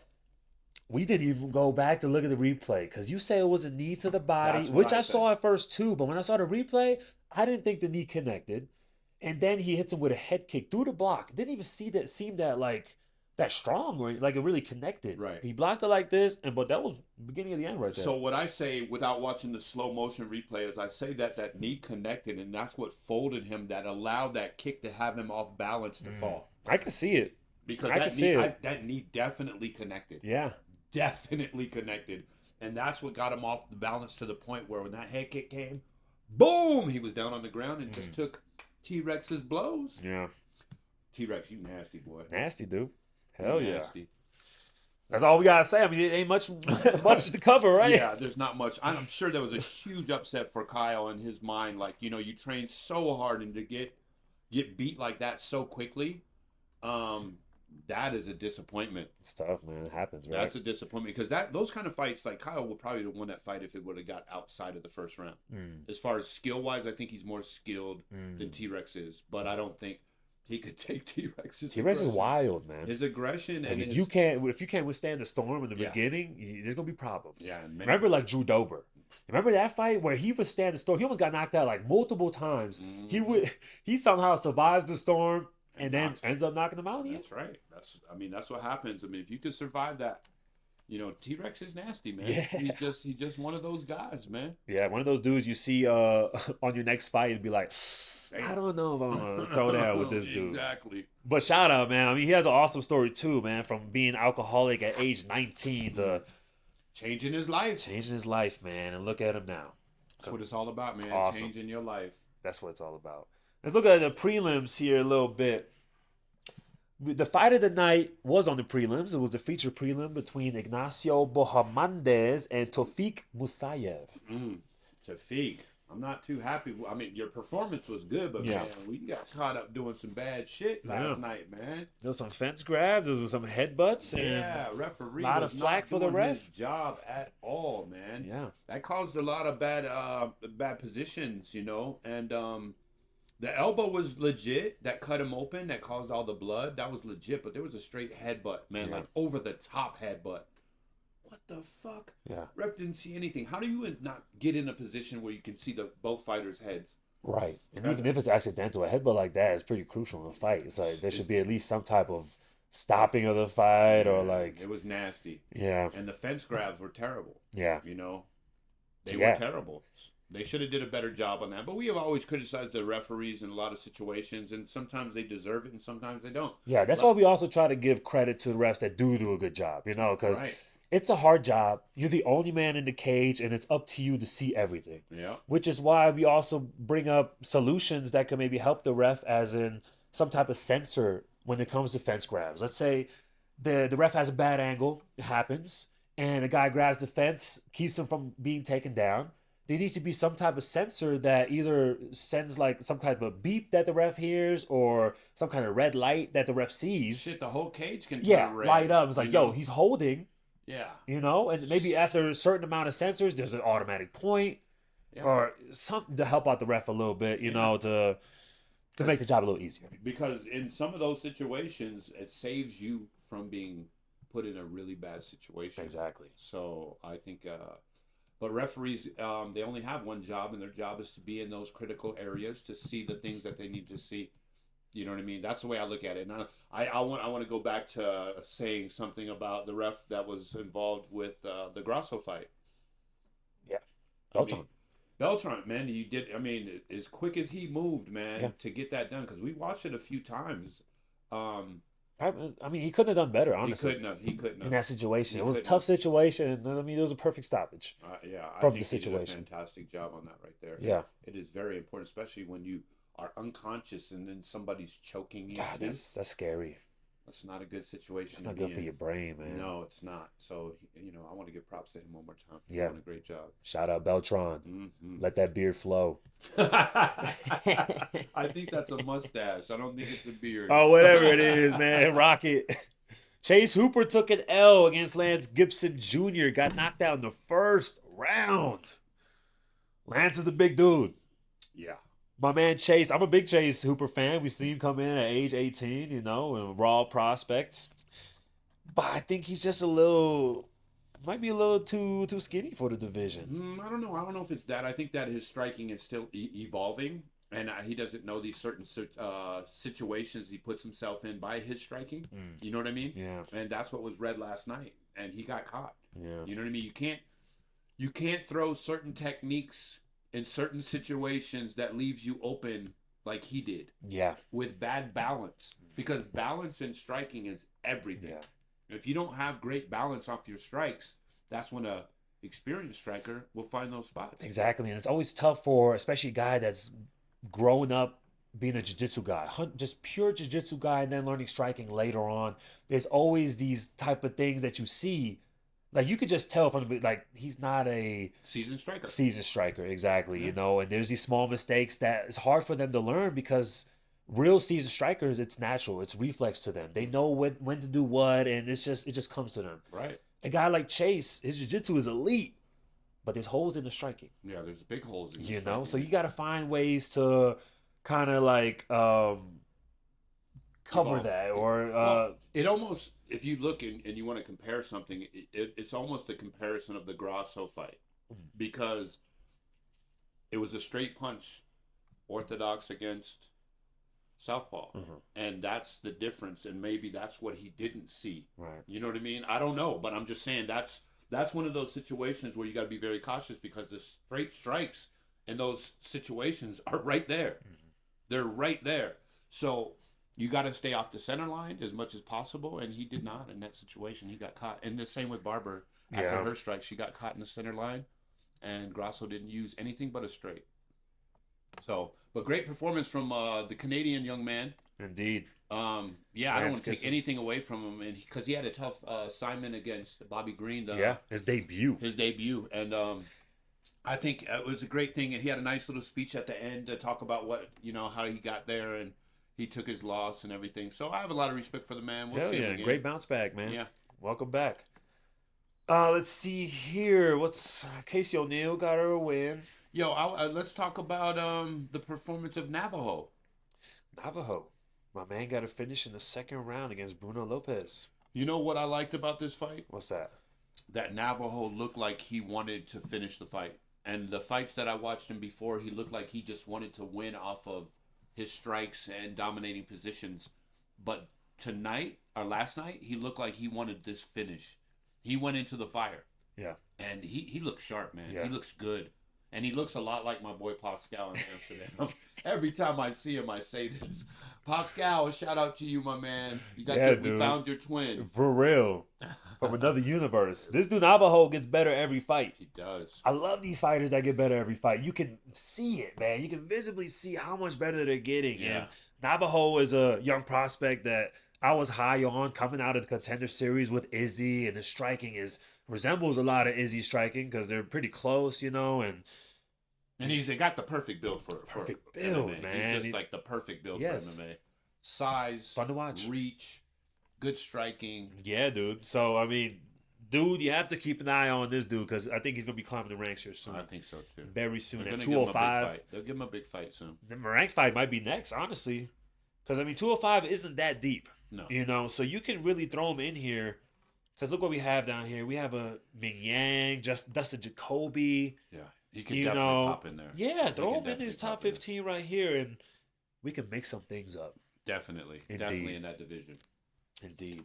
we didn't even go back to look at the replay because you say it was a knee to the body, which I saw at first too. But when I saw the replay, I didn't think the knee connected. And then he hits him with a head kick through the block. Didn't even seem that that strong or like it really connected. Right. He blocked it like this, but that was the beginning of the end right there. So what I say without watching the slow motion replay is I say that knee connected, and that's what folded him, that allowed that kick to have him off balance to fall. I can see it. Because that knee definitely connected. Yeah. Definitely connected. And that's what got him off the balance to the point where when that head kick came, boom, he was down on the ground and just took T-Rex's blows. Yeah. T-Rex, you nasty boy. Nasty, dude. Hell yeah. Nasty. That's all we gotta say. I mean, it ain't much to cover, right? Yeah, there's not much. I'm sure there was a huge upset for Kyle in his mind. Like, you train so hard and to get beat like that so quickly, that is a disappointment. It's tough, man. It happens, right? That's a disappointment because those kind of fights, like Kyle would probably have won that fight if it would have got outside of the first round. As far as skill wise, I think he's more skilled than T-Rex is, but I don't think he could take T-Rex's. T-Rex is wild, man. His aggression and if you can't withstand the storm in the beginning, there's gonna be problems. Yeah, man. Remember, like Drew Dober. Remember that fight where he withstand the storm? He almost got knocked out like multiple times. He somehow survives the storm and then ends up knocking him out. That's right. That's what happens. I mean, if you could survive that, T-Rex is nasty, man. Yeah. He's just one of those guys, man. Yeah, one of those dudes you see on your next fight and be like, I don't know if I'm gonna throw down with this dude. Exactly. But shout out, man. I mean, he has an awesome story too, man. From being alcoholic at age 19 to changing his life, man. And look at him now. That's what it's all about, man. Awesome. Changing your life. That's what it's all about. Let's look at the prelims here a little bit. The fight of the night was on the prelims. It was the feature prelim between Ignacio Bohemandez and Tofik Musayev. Tofik. I'm not too happy. I mean, your performance was good, but man, we got caught up doing some bad shit last night, man. There was some fence grabs, there was some headbutts, and referee a lot of was flack not for the doing ref. his job at all, man. Yeah, that caused a lot of bad positions, and the elbow was legit. That cut him open. That caused all the blood. That was legit, but there was a straight headbutt, man, like over the top headbutt. What the fuck? Yeah. Ref didn't see anything. How do you not get in a position where you can see both fighters' heads? Right. And even if it's accidental, a headbutt like that is pretty crucial in a fight. It's like there should be at least some type of stopping of the fight or like... It was nasty. Yeah. And the fence grabs were terrible. Yeah. They were terrible. They should have did a better job on that. But we have always criticized the referees in a lot of situations, and sometimes they deserve it and sometimes they don't. Yeah, that's why we also try to give credit to the refs that do a good job, because... Right. It's a hard job. You're the only man in the cage, and it's up to you to see everything. Yeah. Which is why we also bring up solutions that can maybe help the ref, as in some type of sensor when it comes to fence grabs. Let's say the ref has a bad angle, it happens, and a guy grabs the fence, keeps him from being taken down. There needs to be some type of sensor that either sends like some kind of a beep that the ref hears or some kind of red light that the ref sees. Shit, the whole cage can turn red. Light up. It's like, yo, he's holding. Yeah. And maybe after a certain amount of sensors, there's an automatic point or something to help out the ref a little bit, to make the job a little easier. Because in some of those situations, it saves you from being put in a really bad situation. Exactly. So I think But referees, they only have one job, and their job is to be in those critical areas to see the things that they need to see. You know what I mean? That's the way I look at it. And I want to go back to saying something about the ref that was involved with the Grasso fight. Yeah. Beltran. Beltran, man, you did. I mean, as quick as he moved, man, to get that done, because we watched it a few times. I mean, he couldn't have done better, honestly. He couldn't have. In that situation. It was a tough situation. I mean, it was a perfect stoppage from the situation. He did a fantastic job on that right there. Yeah. It is very important, especially when you are unconscious and then somebody's choking you. God, that's scary. That's not a good situation. It's not good for your brain, man. No, it's not. So, I want to give props to him one more time for doing a great job. Shout out Beltran. Let that beard flow. I think that's a mustache. I don't think it's a beard. Oh, whatever it is, man. Rock it. Chase Hooper took an L against Lance Gibson Jr. Got knocked out in the first round. Lance is a big dude. Yeah. My man Chase, I'm a big Chase Hooper fan. We see him come in at age 18, and raw prospects. But I think he's just might be a little too skinny for the division. I don't know. I don't know if it's that. I think that his striking is still evolving, and he doesn't know these certain situations he puts himself in by his striking. You know what I mean? Yeah. And that's what was read last night, and he got caught. Yeah. You know what I mean? You can't throw certain techniques in certain situations that leaves you open like he did. Yeah. With bad balance. Because balance in striking is everything. Yeah. If you don't have great balance off your strikes, that's when a experienced striker will find those spots. Exactly. And it's always tough for, especially a guy that's growing up being a jiu-jitsu guy. Just pure jiu-jitsu guy and then learning striking later on. There's always these type of things that you see. Like, you could just tell from he's not a seasoned striker. Seasoned striker, exactly. And there's these small mistakes that it's hard for them to learn because real seasoned strikers, it's natural. It's reflex to them. They know when to do what, and it just comes to them. Right. A guy like Chase, his jiu-jitsu is elite, but there's holes in the striking. Yeah, there's big holes in the striking. So you got to find ways to kind of cover that or it almost, if you look and you want to compare something, it's almost the comparison of the Grasso fight because it was a straight punch, orthodox against southpaw, and that's the difference, and maybe that's what he didn't see. Right. You know what I mean? I don't know, but I'm just saying that's one of those situations where you got to be very cautious because the straight strikes in those situations are right there. They're right there. So you got to stay off the center line as much as possible, and he did not in that situation. He got caught. And the same with Barber. After her strike, she got caught in the center line, and Grasso didn't use anything but a straight. So, but great performance from the Canadian young man. Indeed. I don't want to take anything away from him, and because he had a tough assignment against Bobby Green. His debut. And I think it was a great thing, and he had a nice little speech at the end to talk about how he got there and he took his loss and everything. So I have a lot of respect for the man. We'll see him again. Great bounce back, man. Yeah. Welcome back. Let's see here. Casey O'Neill got her a win. Yo, let's talk about the performance of Navajo. My man got a finish in the second round against Bruno Lopez. You know what I liked about this fight? What's that? That Navajo looked like he wanted to finish the fight. And the fights that I watched him before, he looked like he just wanted to win off of his strikes and dominating positions. But last night, he looked like he wanted this finish. He went into the fire. Yeah. And he looks sharp, man. Yeah. He looks good. And he looks a lot like my boy Pascal in Amsterdam. Every time I see him, I say this. Pascal, shout out to you, my man. We found your twin. For real. From another universe. This dude Navajo gets better every fight. He does. I love these fighters that get better every fight. You can see it, man. You can visibly see how much better they're getting. Yeah. And Navajo is a young prospect that I was high on coming out of the Contender Series with Izzy, and his striking resembles a lot of Izzy's striking because they're pretty close, and he's got the perfect build for build, MMA. Man. He's just like the perfect build for MMA. Size, fun to watch, reach, good striking. Yeah, dude. So I mean, dude, you have to keep an eye on this dude because I think he's gonna be climbing the ranks here soon. I think so too. Very soon at 205. They'll give him a big fight soon. The ranked fight might be next, honestly, because 205 isn't that deep. No. So you can really throw him in here Because look what we have down here. We have a Ming Yang, Dustin Jacoby. Yeah, he could definitely pop in there. Yeah, throw him in his top 15 right here, and we can mix some things up. Definitely. Indeed. Definitely in that division. Indeed.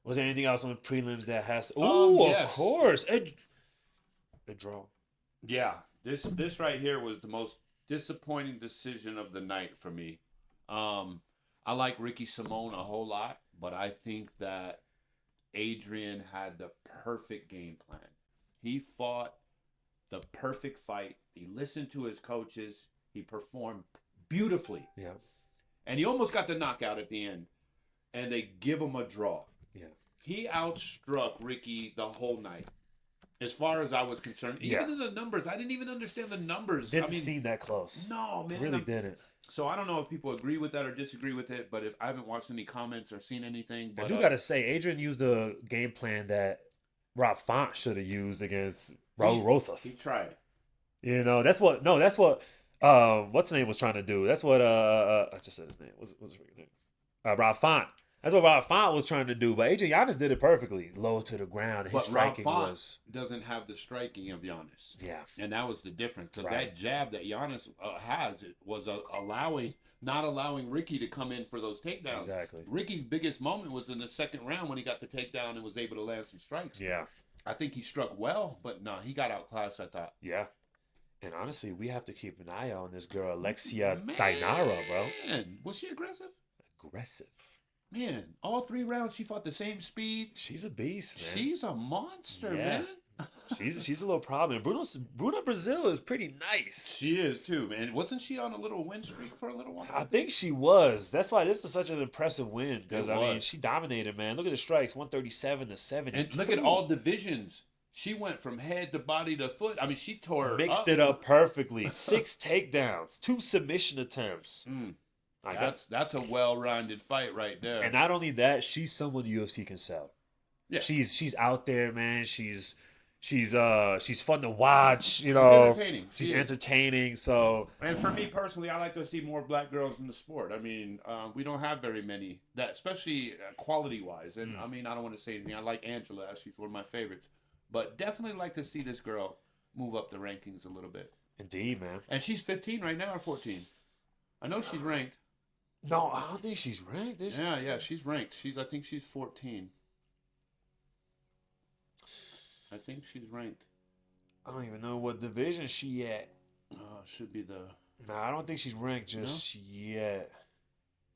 Was there anything else on the prelims that has... Oh, yes. Of course. A draw. Yeah, this right here was the most disappointing decision of the night for me. I like Ricky Simone a whole lot, but I think that Adrian had the perfect game plan. He fought the perfect fight. He listened to his coaches. He performed beautifully. Yeah. And he almost got the knockout at the end. And they give him a draw. Yeah. He outstruck Ricky the whole night. As far as I was concerned. Even in the numbers. I didn't even understand the numbers. Didn't seem that close. No, man. Really didn't. So I don't know if people agree with that or disagree with it, but if I haven't watched any comments or seen anything. But, I do got to say, Adrian used a game plan that Rob Font should have used against Raul Rosas. He tried. You know, that's what what's his name was trying to do. That's what I just said his name. What's his name? Rob Font. That's what Rob Font was trying to do. But Adrian Giannis did it perfectly. Low to the ground. His striking was... doesn't have the striking of Giannis. Yeah. And that was the difference. Because that jab that Giannis has was not allowing Ricky to come in for those takedowns. Exactly. Ricky's biggest moment was in the second round when he got the takedown and was able to land some strikes. Yeah. I think he struck well, but no, he got outclassed, I thought. Yeah. And honestly, we have to keep an eye on this girl, Alexia Dainara, bro. Man, was she aggressive? Aggressive. Man, all 3 rounds she fought the same speed. She's a beast, man. She's a monster, man. she's a little problem. Bruna Brazil is pretty nice. She is too, man. Wasn't she on a little win streak for a little while? I think she was. That's why this is such an impressive win. Because, I mean, she dominated, man. Look at the strikes, 137 to 70. And look at all divisions. She went from head to body to foot. I mean, she tore Mixed it up perfectly. 6 takedowns, 2 submission attempts. That's a well-rounded fight right there. And not only that, she's someone the UFC can sell. Yeah. She's out there, man. She's fun to watch, you know. She's entertaining. So, and for me personally, I like to see more black girls in the sport. I mean, we don't have very many that, especially quality-wise. And I mean, I don't want to say anything. I like Angela. She's one of my favorites. But definitely like to see this girl move up the rankings a little bit. Indeed, man. And she's 15 right now or 14. I know she's ranked. No, I don't think she's ranked. Yeah, she's ranked. I think she's 14. I think she's ranked. I don't even know what division she at. Should be the... Nah, I don't think she's ranked just yet.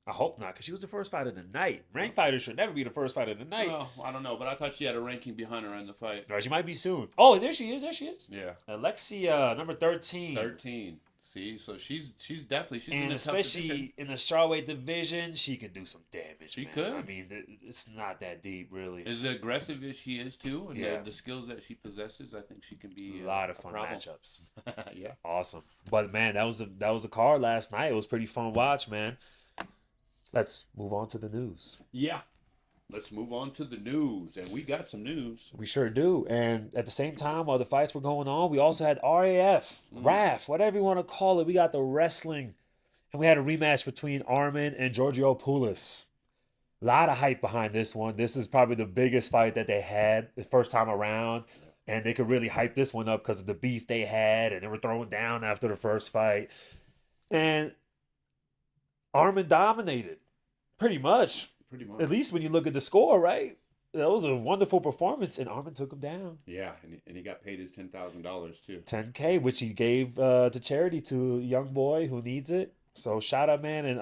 I hope not, because she was the first fight of the night. Ranked fighters should never be the first fight of the night. Well, I don't know, but I thought she had a ranking behind her in the fight. Or she might be soon. Oh, there she is. Yeah. Alexia, number 13. 13. See, so she's definitely and in especially in the strawweight division, she can do some damage. She man. could. I mean, it's not that deep, really. As aggressive as she is too, and Yeah. the skills that she possesses, I think she can be a lot of fun problem. matchups. Yeah. Awesome. But man, that was the card last night. It was pretty fun watch, man. Let's move on to the news. Yeah. Let's move on to the news, and we got some news. We sure do. And at the same time, while the fights were going on, we also had RAF, RAF, whatever you want to call it. We got the wrestling, and we had a rematch between Armin and Giorgio Poulos. A lot of hype behind this one. This is probably the biggest fight that they had the first time around, and they could really hype this one up because of the beef they had, and they were throwing down after the first fight. And Armin dominated, pretty much. At least when you look at the score, right? That was a wonderful performance, and Armin took him down. Yeah, and he got paid his $10,000 too. $10K, which he gave to charity to a young boy who needs it. So shout out, man, and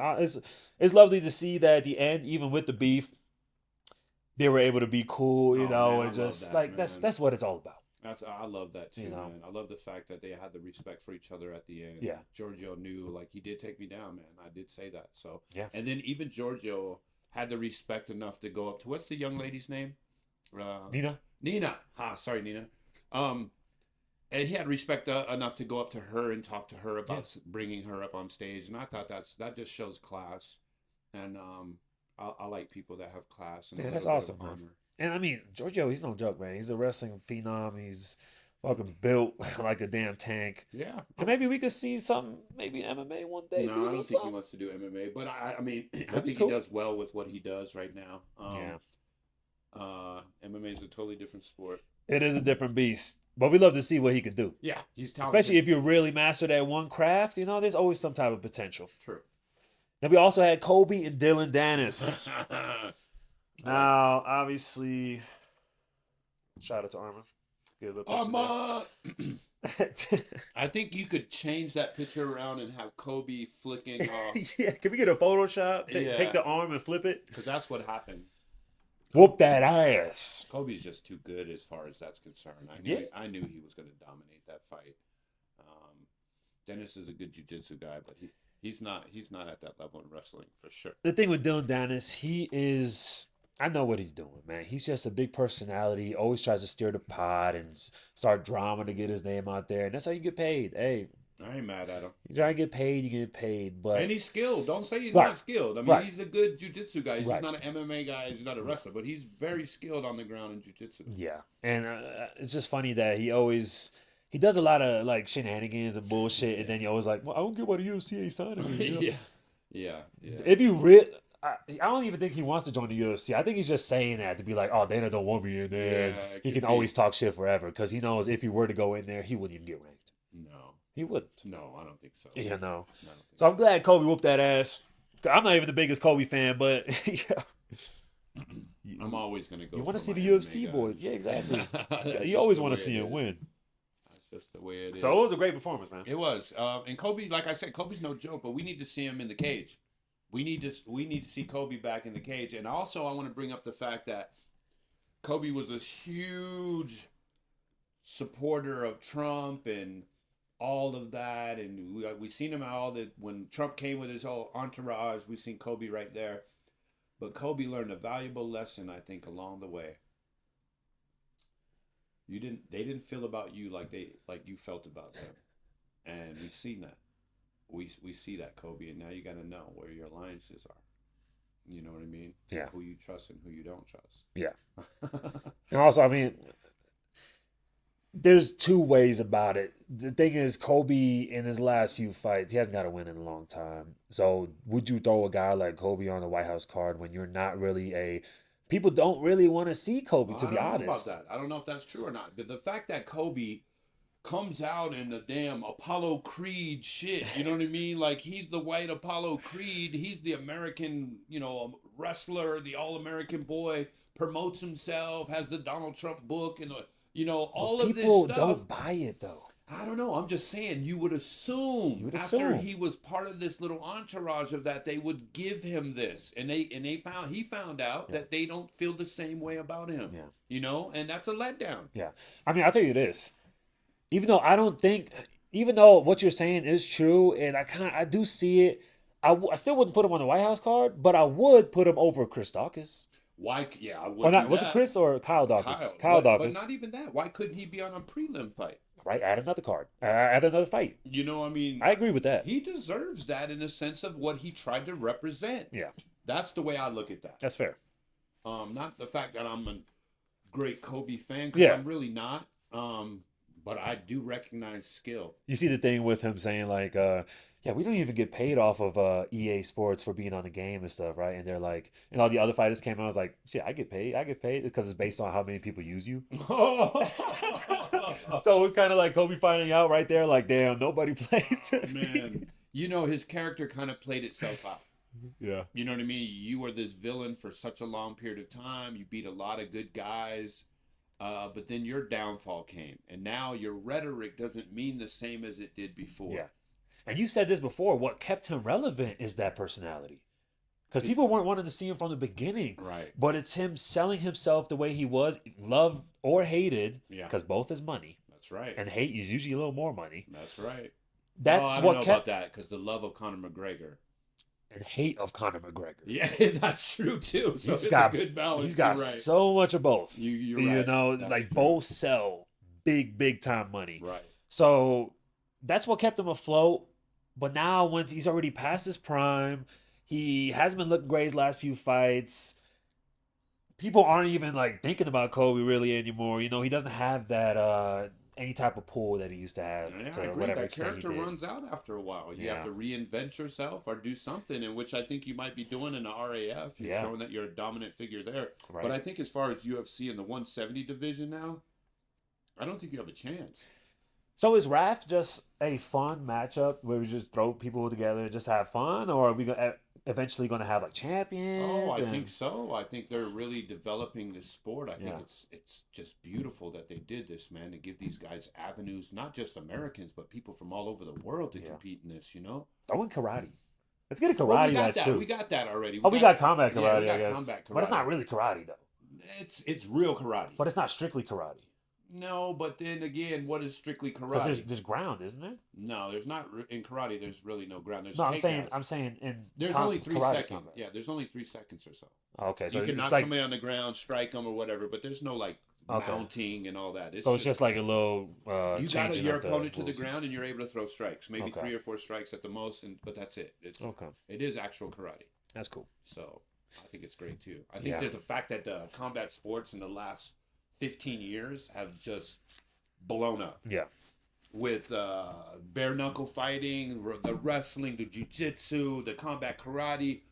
it's lovely to see that at the end, even with the beef, they were able to be cool, you know, man, and just like that's what it's all about. I love that too, You know? man. I love the fact that they had the respect for each other at the end. Yeah. Giorgio knew, like, he did take me down, man. I did say that. So yeah. And then even Giorgio had the respect enough to go up to, what's the young lady's name? Nina. Sorry, Nina. And he had respect enough to go up to her and talk to her about bringing her up on stage. And I thought that just shows class. And I like people that have class. And that's awesome, man. And I mean, Giorgio, he's no joke, man. He's a wrestling phenom. He's fucking built like a damn tank. Yeah. And maybe we could see something, maybe MMA one day. No, I don't think he wants to do MMA. But I mean, I think he does well with what he does right now. Yeah. MMA is a totally different sport. It is a different beast, but we love to see what he could do. Yeah, he's talented. Especially if you really master that one craft, there's always some type of potential. True. Then we also had Kobe and Dylan Dennis. Now, obviously, shout out to Armand. Get a little picture there. I think you could change that picture around and have Kobe flicking off. Yeah, can we get a Photoshop? Yeah. Take the arm and flip it? Because that's what happened. Whoop that ass. Kobe's just too good as far as that's concerned. I knew he was going to dominate that fight. Dennis is a good jiu-jitsu guy, but he's not at that level in wrestling for sure. The thing with Dylan Dennis, I know what he's doing, man. He's just a big personality. Always tries to steer the pot and start drama to get his name out there. And that's how you get paid. Hey, I ain't mad at him. you try to get paid, you get paid. But And he's skilled. Don't say he's Right. not skilled. I mean, Right. he's a good jiu-jitsu guy. He's Right. just not an MMA guy. He's not a wrestler, but he's very skilled on the ground in jiu-jitsu. yeah, and it's just funny that he does a lot of like shenanigans and bullshit, and then you're always like, well, I don't get why the UFC ain't signing me. You know? Yeah. If you really, I don't even think he wants to join the UFC. I think he's just saying that to be like, oh, Dana don't want me in there. Yeah, and it he could can be. always talk shit forever because he knows if he were to go in there, he wouldn't even get ranked. No. He wouldn't. No, I don't think so. Yeah, no. I don't think So I'm glad Kobe whooped that ass. I'm not even the biggest Kobe fan, but yeah. I'm always going to go. You want to for see my the UFC MMA boys. guys. Yeah, exactly. That's You just always the want to way see it him is. win. That's just the way it is. So it was a great performance, man. It was. And Kobe, like I said, Kobe's no joke, but we need to see him in the cage. We need to see Kobe back in the cage. And also I want to bring up the fact that Kobe was a huge supporter of Trump and all of that. And we seen him when Trump came with his whole entourage, we seen Kobe right there. But Kobe learned a valuable lesson, I think, along the way. They didn't feel about you like you felt about them. And we've seen that. We see that, Kobe, and now you got to know where your alliances are. You know what I mean? Yeah. Who you trust and who you don't trust. Yeah. And also, I mean, there's two ways about it. The thing is, Kobe in his last few fights, he hasn't got a win in a long time. So would you throw a guy like Kobe on the White House card when you're not really people don't really want to see Kobe, to be honest. I don't know about that. I don't know if that's true or not. But the fact that Kobe comes out in the damn Apollo Creed shit, you know what I mean? Like, he's the white Apollo Creed. He's the American, wrestler, the all-American boy, promotes himself, has the Donald Trump book, and, all of this stuff. People don't buy it, though. I don't know. I'm just saying, you would assume after he was part of this little entourage of that, they would give him this, and he found out that they don't feel the same way about him. Yeah. And that's a letdown. Yeah. I mean, I'll tell you this. Even though what you're saying is true, and I do see it, I still wouldn't put him on the White House card, but I would put him over Chris Dawkins. Why? Yeah, I would. Or not? Was it Chris or Kyle Dawkins? Kyle Dawkins. But not even that. Why couldn't he be on a prelim fight? Right, add another card. Add another fight. I agree with that. He deserves that in the sense of what he tried to represent. Yeah. That's the way I look at that. That's fair. Not the fact that I'm a great Kobe fan, because I'm really not. But I do recognize skill. You see the thing with him saying like, we don't even get paid off of EA Sports for being on the game and stuff, right? And they're like, and all the other fighters came out, I was like, shit, I get paid. Because it's based on how many people use you. So it's kind of like Kobe finding out right there, like, damn, nobody plays. Man, his character kind of played itself out. Yeah. You know what I mean? You were this villain for such a long period of time. You beat a lot of good guys. But then your downfall came, and now your rhetoric doesn't mean the same as it did before. Yeah. And you said this before, what kept him relevant is that personality. Because people weren't wanting to see him from the beginning. Right. But it's him selling himself the way he was, loved or hated, because both is money. That's right. And hate is usually a little more money. That's right. That's I don't know about that, because the love of Conor McGregor. And hate of Conor McGregor. Yeah, that's true too. So it's a good balance. He's got so much of both. You're right. That's true. Both sell big time money. Right. So that's what kept him afloat. But now, once he's already past his prime, he hasn't been looking great his last few fights. People aren't even like thinking about Kobe really anymore. He doesn't have that any type of pull that he used to have Yeah, to I agree. whatever That extent he character did. runs out after a while. You Yeah. have to reinvent yourself or do something, in which I think you might be doing in the RAF. You're Yeah. showing that you're a dominant figure there. Right. But I think as far as UFC in the 170 division now, I don't think you have a chance. So is RAF just a fun matchup where we just throw people together and just have fun, or are we eventually going to have like champions? Oh, I and- think so. I think they're really developing this sport. I think Yeah. it's just beautiful that they did this, man, to give these guys avenues, not just Americans, but people from all over the world to compete in this, you know? Throw in karate. Let's get a karate Well, we got match that. too. We got that already. we got combat yeah, karate, we got I guess. combat But it's not karate. really karate though. It's real karate. But it's not strictly karate. No, but then again, what is strictly But karate? there's ground, isn't there? No, there's not. In karate, there's really no ground. There's No, takedowns. I'm saying in There's only 3 karate seconds. combat. Yeah, there's only 3 seconds or so. Okay, so You can it's knock like somebody on the ground, strike them or whatever, but there's no like Okay. mounting and all that. it's just like a little you got changing your of the opponent to the moves. ground and you're able to throw strikes, maybe Okay. 3 or 4 strikes at the most, but that's it. Okay, It is actual karate, that's cool. so I think it's great too. I think Yeah. that the fact that the combat sports in the last 15 years have just blown up. Yeah, With bare knuckle fighting, the wrestling, the jiu-jitsu, the combat karate,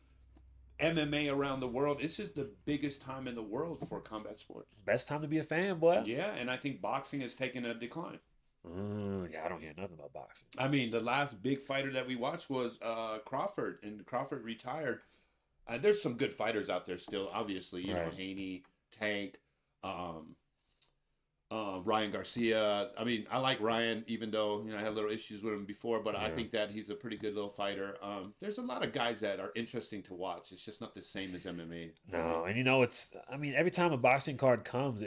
MMA around the world. This is the biggest time in the world for combat sports. best time to be a fan, boy. Yeah, and I think boxing has taken a decline. Yeah, I don't hear nothing about boxing. I mean, the last big fighter that we watched was Crawford, and Crawford retired. There's some good fighters out there still, obviously. You know, Right. Haney, Tank, Ryan Garcia. I mean, I like Ryan, even though I had little issues with him before, but I think that he's a pretty good little fighter. There's a lot of guys that are interesting to watch. It's just not the same as MMA. No, and every time a boxing card comes,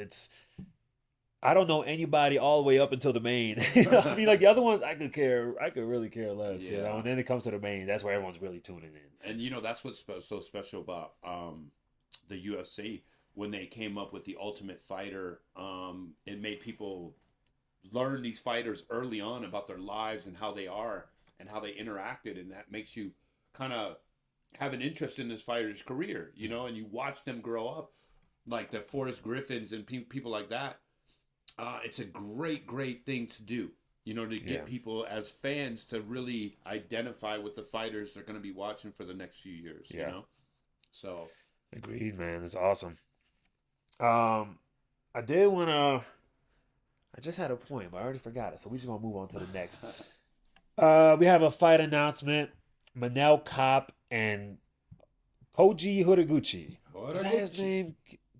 I don't know anybody all the way up until the main. I mean, like the other ones, I could really care less. You know, and then it comes to the main. That's where everyone's really tuning in. And that's what's so special about the UFC. When they came up with the Ultimate Fighter, it made people learn these fighters early on about their lives and how they are and how they interacted, and that makes you kind of have an interest in this fighter's career, and you watch them grow up, like the Forrest Griffins and people like that. It's a great thing to do, to get people as fans to really identify with the fighters they're going to be watching for the next few years, So. Agreed, man. It's awesome. I did want to. I just had a point, but I already forgot it. So we're just gonna move on to the next. We have a fight announcement: Manel Kopp and Koji Horiguchi. Is that his name?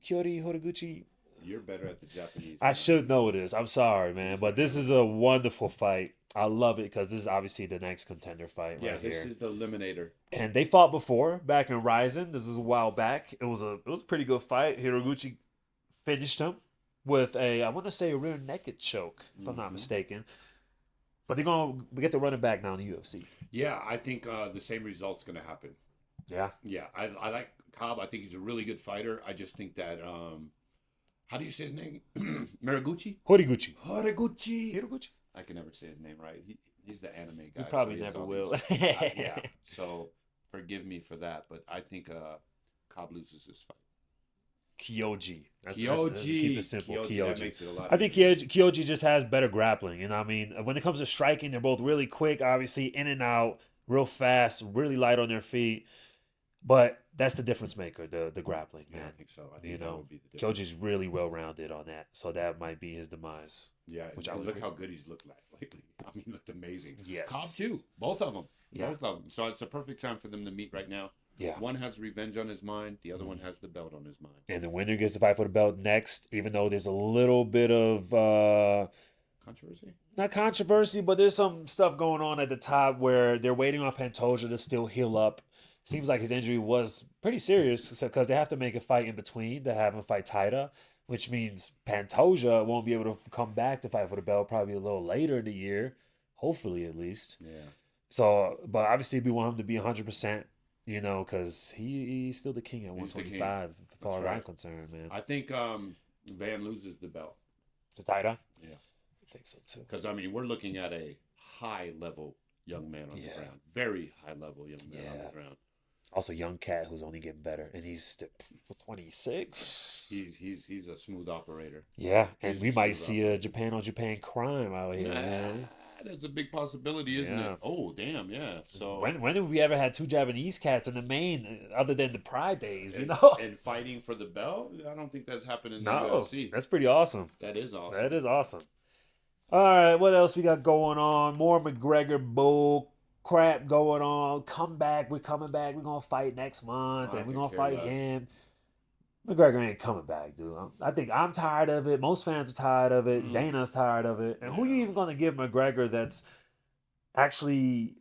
Kyori Horiguchi. You're better at the Japanese. I should know this. I'm sorry, man, but this is a wonderful fight. I love it because this is obviously the next contender fight right here. This is the eliminator. And they fought before back in Ryzen. This is a while back. It was a pretty good fight. Horiguchi finished him with I want to say a rear naked choke, if I'm not mistaken. But they're going to get the running back now in the UFC. Yeah, I think the same result's going to happen. Yeah. Yeah, I like Cobb. I think he's a really good fighter. I just think that, how do you say his name? Horiguchi? Horiguchi. I can never say his name right. He's the anime guy. You probably so he has never all will. these- yeah, so forgive me for that, but I think Cobb loses this fight. Kyoji. Let's Kyoji. keep it simple. That Kyoji. makes it a lot I think Kyoji just has better grappling. And I mean, when it comes to striking, they're both really quick, obviously, in and out, real fast, really light on their feet. But that's the difference maker, the grappling, man. Yeah, I think so. I think that would be the difference. Kyoji's really well rounded on that. So that might be his demise. Yeah, Which I and would look agree. how good he's looked like lately. I mean, he looked amazing. Yes. Cobb too. Both of them. Yeah. Both of them. So it's a perfect time for them to meet right now. Yeah. One has revenge on his mind. The other one has the belt on his mind. And the winner gets to fight for the belt next, even though there's a little bit of Controversy? not controversy, but there's some stuff going on at the top where they're waiting on Pantoja to still heal up. Seems like his injury was pretty serious because they have to make a fight in between to have him fight Taita, which means Pantoja won't be able to come back to fight for the belt probably a little later in the year, hopefully at least. Yeah. So, but obviously we want him to be 100%, because he's still the king at He's the king. 125 as far as right. I'm concerned, man. I think Van loses the belt. Is Taita? Yeah. I think so too. Because, I mean, we're looking at a high-level young man on the ground. Very high-level young man on the ground. Also, young cat who's only getting better, and he's 26. He's a smooth operator. Yeah, and He's we a might smooth see a Japan on Japan crime out here, man. That's a big possibility, isn't Yeah. it? Oh, damn, yeah. So When have we ever had two Japanese cats in the main, other than the Pride days? You know, and fighting for the belt, I don't think that's happened in the no, UFC. that's pretty awesome. That is awesome. That is awesome. All right, what else we got going on? More McGregor bull crap going on. Come back, we're coming back. We're gonna fight next month, I and we're could gonna care fight less. him. McGregor ain't coming back, dude. I think I'm tired of it. Most fans are tired of it. Dana's tired of it. And who you even gonna give McGregor that's actually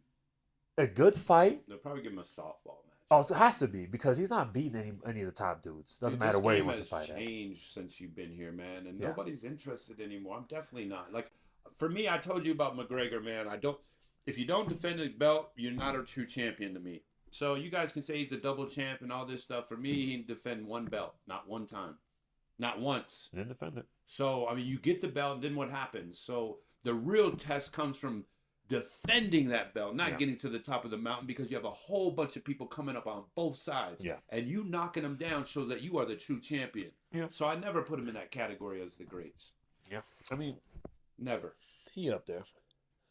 a good fight? They'll probably give him a softball match. Oh, so it has to be because he's not beating any of the top dudes. Doesn't Dude, matter this where he game wants to has fight at. changed since you've been here, man, and Yeah. nobody's interested anymore. I'm definitely not. Like, for me, I told you about McGregor, man. If you don't defend the belt, you're not a true champion to me. So you guys can say he's a double champ and all this stuff. For me, he didn't defend one belt, not one time, not once. Didn't defend it. So I mean, you get the belt, and then what happens? So the real test comes from defending that belt, not getting to the top of the mountain, because you have a whole bunch of people coming up on both sides. Yeah. And you knocking them down shows that you are the true champion. Yeah. So I never put him in that category as the greats. Yeah. I mean, Never. he up there.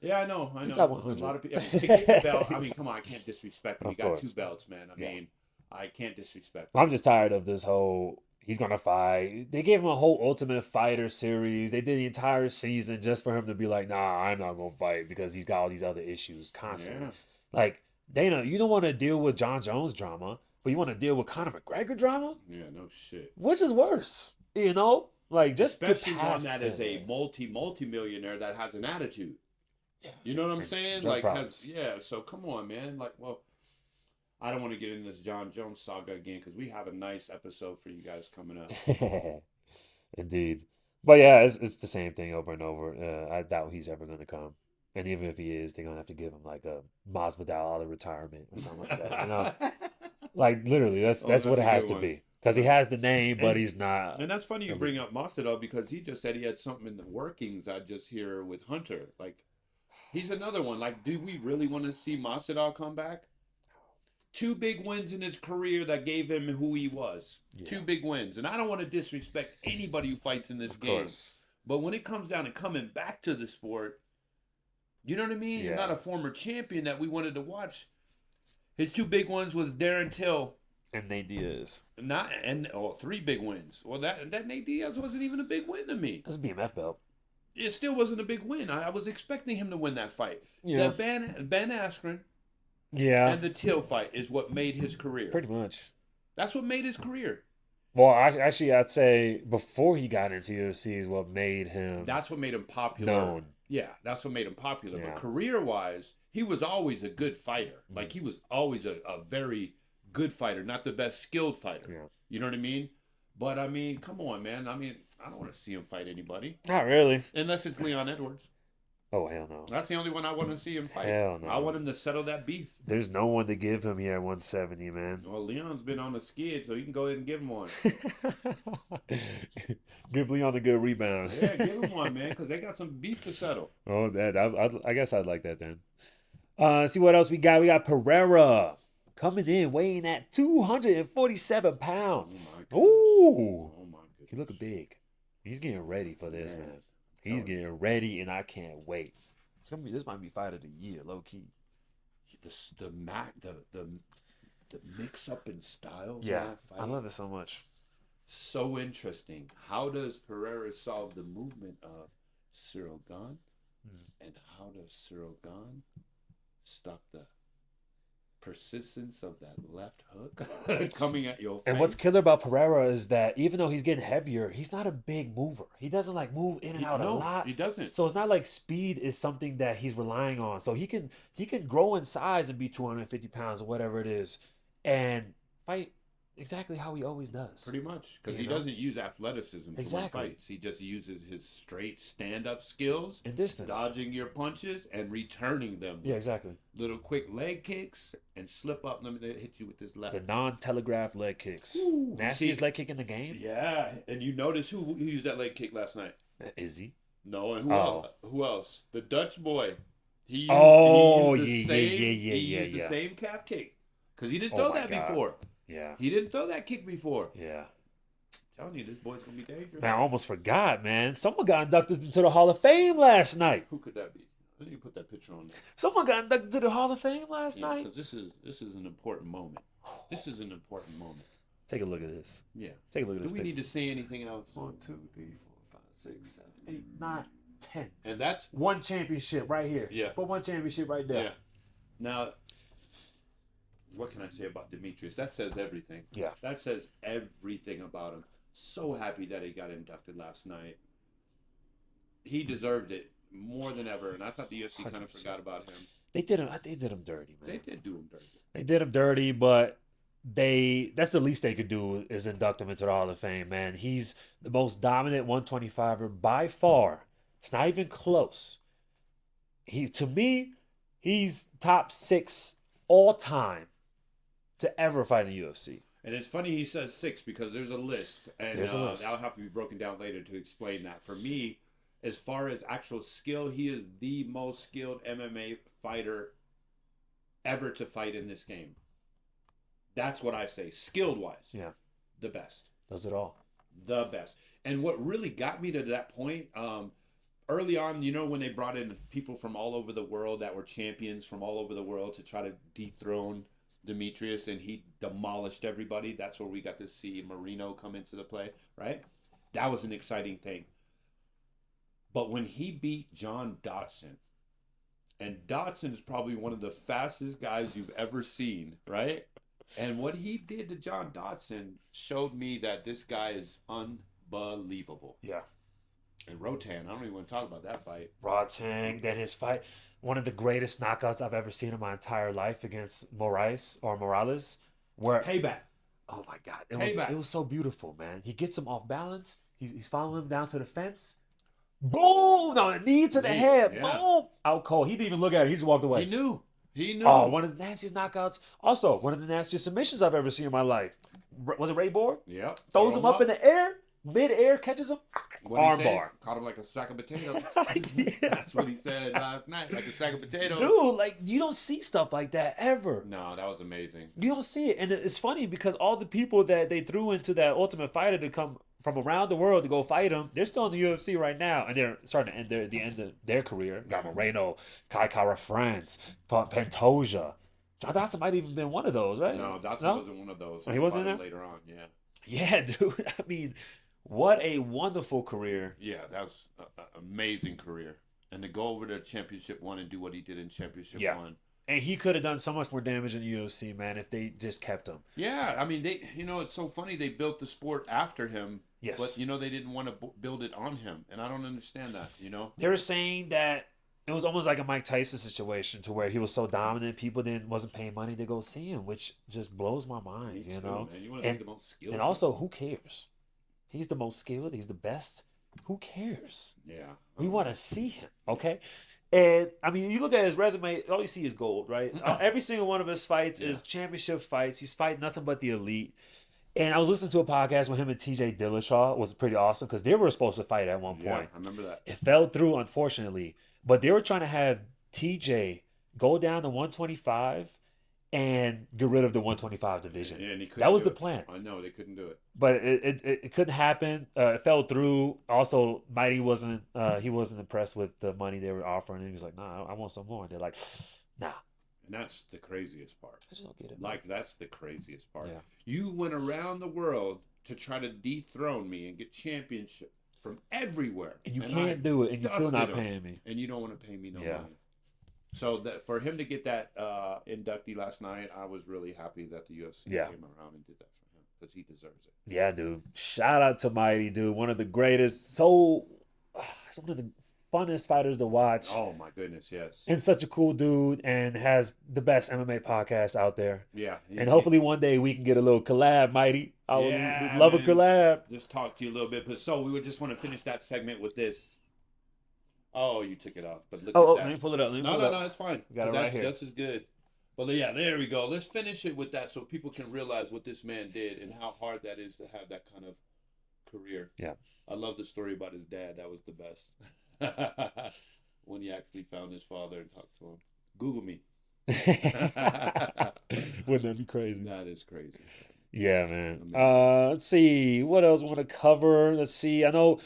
Yeah, I know. He's A top 100. lot of people. To get the belt, I mean, come on, I can't disrespect him. Of He got course. 2 belts, man. I Yeah. mean, I can't disrespect him. I'm just tired of this whole he's gonna fight. They gave him a whole Ultimate Fighter series. They did the entire season just for him to be like, nah, I'm not gonna fight because he's got all these other issues constantly. Yeah. Like, Dana, you don't want to deal with John Jones drama, but you want to deal with Conor McGregor drama? Yeah, no shit. Which is worse? You know? Like, just Especially get one past that is a his- multi-millionaire that has an attitude. You know what I'm And saying? drug Like, problems. so come on, man. Like, well, I don't want to get in this John Jones saga again because we have a nice episode for you guys coming up. Indeed. But yeah, it's the same thing over and over. I doubt he's ever going to come. And even if he is, they're going to have to give him like a Masvidal out of retirement or something like that. You know? Like, literally, that's that's what it a has good to one. be. Because he has the name, but he's not. And that's funny you bring up Masvidal because he just said he had something in the workings. I just hear with Hunter. Like, he's another one. Like, do we really want to see Masvidal come back? 2 big wins in his career that gave him who he was. 2 big wins. And I don't want to disrespect anybody who fights in this Of game. course. But when it comes down to coming back to the sport, you know what I mean? You're Yeah. not a former champion that we wanted to watch. His 2 big ones was Darren Till. And Nate Diaz. 3 big wins. Well, that Nate Diaz wasn't even a big win to me. That's a BMF belt. It still wasn't a big win. I was expecting him to win that fight. Yeah. The Ben Askren Yeah. and the Till fight is what made his career. Pretty much. That's what made his career. Well, actually, I'd say before he got into UFC is what made him That's what made him popular. known. Yeah, that's what made him popular. Yeah. But career-wise, he was always a good fighter. Like, he was always a very good fighter, not the best skilled fighter. Yeah. You know what I mean? But, I mean, come on, man. I mean, I don't want to see him fight anybody. Not really. Unless it's Leon Edwards. Oh, hell no. That's the only one I want to see him fight. Hell no. I want him to settle that beef. There's no one to give him here at 170, man. Well, Leon's been on the skid, so you can go ahead and give him one. Give Leon a good rebound. Yeah, give him one, man, because they got some beef to settle. Oh, I guess I'd like that then. See what else we got. We got Pereira coming in, weighing at 247 pounds. Oh, Ooh, Oh, my goodness. he looking big. He's getting ready for this, man. He's getting ready, and I can't wait. This might be fight of the year, low key. The mix up in styles. in Yeah, that fight, I love it so much. so interesting. How does Pereira solve the movement of Cyril Gane, and how does Cyril Gane stop the persistence of that left hook coming at your face? And what's killer about Pereira is that even though he's getting heavier, he's not a big mover. He doesn't like move in and out a lot. He doesn't. So it's not like speed is something that he's relying on. So he can grow in size and be 250 pounds or whatever it is, and fight exactly how he always does. Pretty much, because You he know? doesn't use athleticism to Exactly. win fights. He just uses his straight stand-up skills, In distance. dodging your punches and returning them. Yeah, exactly. Little quick leg kicks and slip up. Let me hit you with this left. The non-telegraph leg kicks. Ooh. Nastiest See- leg kick in the game. Yeah, and you notice who used that leg kick last night? Izzy. No, and who Oh. else? Who else? The Dutch boy. He used, Oh, he used the yeah, same, yeah, he used the yeah. same calf kick. because he didn't Oh throw my that God. before. Yeah. He didn't throw that kick before. Yeah. Telling you, this boy's gonna be dangerous. Man, I almost forgot, man. Someone got inducted into the Hall of Fame last night. Who could that be? I didn't even put that picture on there. Someone got inducted to the Hall of Fame last night. Because this is an important moment. This is an important moment. Take a look at this. Yeah. Take a look at this Do we need to say anything else? 1, 2, 3, 4, 5, 6, 7, 8, 9, 10. And that's One championship right here. Yeah. But one championship right there. yeah. Now, what can I say about Demetrius? That says everything. Yeah. That says everything about him. So happy that he got inducted last night. He deserved it more than ever, and I thought the UFC kind of 100%. forgot about him. They did him dirty, man. They did do him dirty. They did him dirty, but that's the least they could do is induct him into the Hall of Fame, man. He's the most dominant 125er by far. It's not even close. To me, he's top 6 all time to ever fight in the UFC. And it's funny he says 6 because there's a list, and There's a list. that'll have to be broken down later to explain that. For me, as far as actual skill, he is the most skilled MMA fighter ever to fight in this game. That's what I say. Skilled wise. Yeah. The best. Does it all. The best. And what really got me to that point, early on, you know, when they brought in people from all over the world that were champions from all over the world to try to dethrone Demetrius, and he demolished everybody. That's where we got to see Marino come into the play, right? That was an exciting thing. But when he beat John Dodson, and Dodson is probably one of the fastest guys you've ever seen, right? And what he did to John Dodson showed me that this guy is unbelievable. Yeah. And Rotan, I don't even want to talk about that fight. Rotang, then his fight, one of the greatest knockouts I've ever seen in my entire life against Morales. Where Payback. Oh my God, Payback. it was so beautiful, man. He gets him off balance. He's following him down to the fence. Boom! No, knee to the head. Yeah. Boom! Out cold. He didn't even look at it. He just walked away. He knew. Oh, one of the nastiest knockouts. Also, one of the nastiest submissions I've ever seen in my life. Was it Ray Borg? Yep. Throws him up in the air, mid-air, catches him, Armbar. Caught him like a sack of potatoes. Yeah. That's what he said last night, like a sack of potatoes. Dude, like, you don't see stuff like that ever. No, that was amazing. You don't see it. And it's funny because all the people that they threw into that Ultimate Fighter to come from around the world to go fight him, they're still in the UFC right now. And they're starting to end the end of their career. Got Moreno, Kai Kara France, Pantoja. John Dodson might have even been one of those, right? No, Dodson wasn't one of those. He wasn't fought him there? later on, yeah. Yeah, dude. I mean, what a wonderful career. Yeah, that was an amazing career. And to go over to Championship 1 and do what he did in Championship 1. And he could have done so much more damage in the UFC, man, if they just kept him. Yeah, I mean, it's so funny. They built the sport after him. Yes. But, they didn't want to build it on him. And I don't understand that, They were saying that it was almost like a Mike Tyson situation to where he was so dominant, people wasn't paying money to go see him, which just blows my mind, Me too, know? man. You want to see the most skilled. And also, who cares? He's the most skilled. He's the best. Who cares? Yeah. We want to see him, okay? And, I mean, you look at his resume, all you see is gold, right? Every single one of his fights is championship fights. He's fighting nothing but the elite. And I was listening to a podcast with him and TJ Dillashaw. It was pretty awesome because they were supposed to fight at one point. Yeah, I remember that. It fell through, unfortunately. But they were trying to have TJ go down to 125 and get rid of the 125 division. Yeah, and he couldn't that was do the plan. I know, they couldn't do it. But it couldn't happen. It fell through. Also, Mighty wasn't impressed with the money they were offering. And he was like, nah, I want some more. And they're like, nah. And that's the craziest part. I just don't get it. Like, that's the craziest part. Yeah. You went around the world to try to dethrone me and get championship from everywhere. And you I can't do it, and you're still not dusted him. paying me. And you don't want to pay me no Yeah. money. So that for him to get that inductee last night, I was really happy that the UFC came around and did that for him because he deserves it. Yeah, dude. Shout out to Mighty, dude. One of the greatest. One of the funnest fighters to watch. Oh my goodness, yes. And such a cool dude, and has the best MMA podcast out there. Yeah. And hopefully one day we can get a little collab, Mighty. I would love a collab. Just talk to you a little bit. But so we would just want to finish that segment with this. Oh, you took it off. But look at that. Let me pull it up. No, it's fine. Got it right here. That's as good. But yeah, there we go. Let's finish it with that so people can realize what this man did and how hard that is to have that kind of career. Yeah. I love the story about his dad. That was the best. When he actually found his father and talked to him. Google me. Wouldn't that be crazy? That is crazy. Yeah, man. Amazing. Let's see. What else we want to cover? Let's see. I know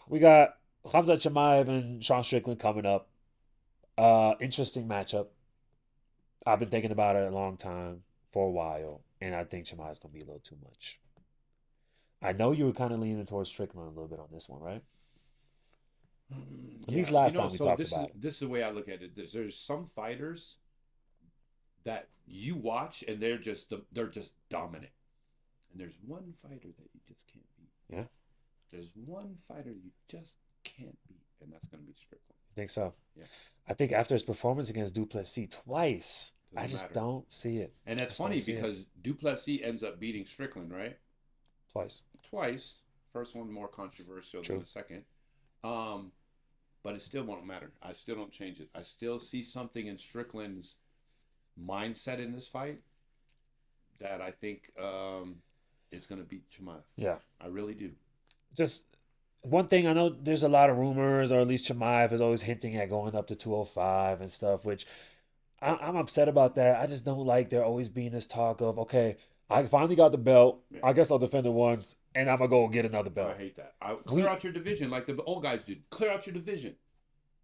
we got Khamzat Chimaev and Sean Strickland coming up. Interesting matchup. I've been thinking about it a long time, for a while, and I think Chimaev's going to be a little too much. I know you were kind of leaning towards Strickland a little bit on this one, right? At least last time we talked about it. This is the way I look at it. There's some fighters that you watch and they're just dominant, and there's one fighter that you just can't beat. Yeah. There's one fighter you just can't beat, and that's going to be Strickland. I think so. Yeah. I think after his performance against Duplessis twice, I Doesn't just matter. don't see it. And that's Just don't funny see it. because Duplessis ends up beating Strickland, right? Twice. First one more controversial True. than the second. But it still won't matter. I still don't change it. I still see something in Strickland's mindset in this fight that I think is going to beat Chimaev. Yeah. I really do. Just one thing, I know there's a lot of rumors, or at least Chimaev is always hinting at going up to 205 and stuff, which I'm upset about that. I just don't like there always being this talk of, okay, I finally got the belt. Yeah. I guess I'll defend it once, and I'm going to go get another belt. I hate that. Clear out your division like the old guys did. Clear out your division.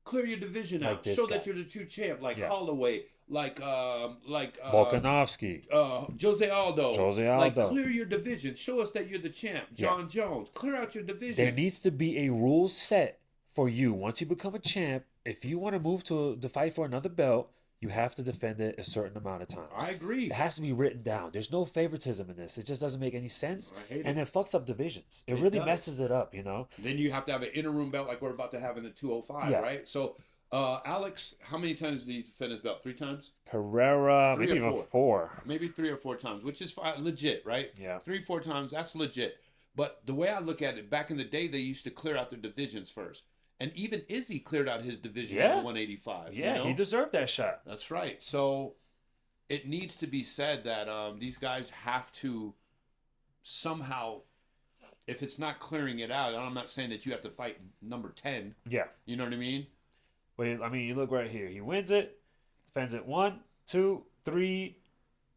Clear your division Like out. this Show guy. that you're the true champ, like Yeah. Holloway, like Volkanovski. Jose Aldo. Jose Like, Aldo. clear your division. Show us that you're the champ. John Jones. Clear out your division. There needs to be a rule set for you. Once you become a champ, if you want to move to fight for another belt, you have to defend it a certain amount of times. I agree. It has to be written down. There's no favoritism in this. It just doesn't make any sense. I hate And it fucks up divisions. It really does. messes it up, you know? Then you have to have an interim belt like we're about to have in the 205, Yeah. right? So, Alex, how many times did he defend his belt? 3 times? Pereira, Three maybe or even four. 4. Maybe 3 or 4 times, which is fine, legit, right? Yeah. 3-4 times, that's legit. But the way I look at it, back in the day, they used to clear out their divisions first. And even Izzy cleared out his division Yeah. at 185. Yeah, you know? he deserved that shot. That's right. So it needs to be said that these guys have to somehow, if it's not clearing it out, and I'm not saying that you have to fight number 10. Yeah. You know what I mean? But, I mean, you look right here. He wins it, defends it 1, 2, 3.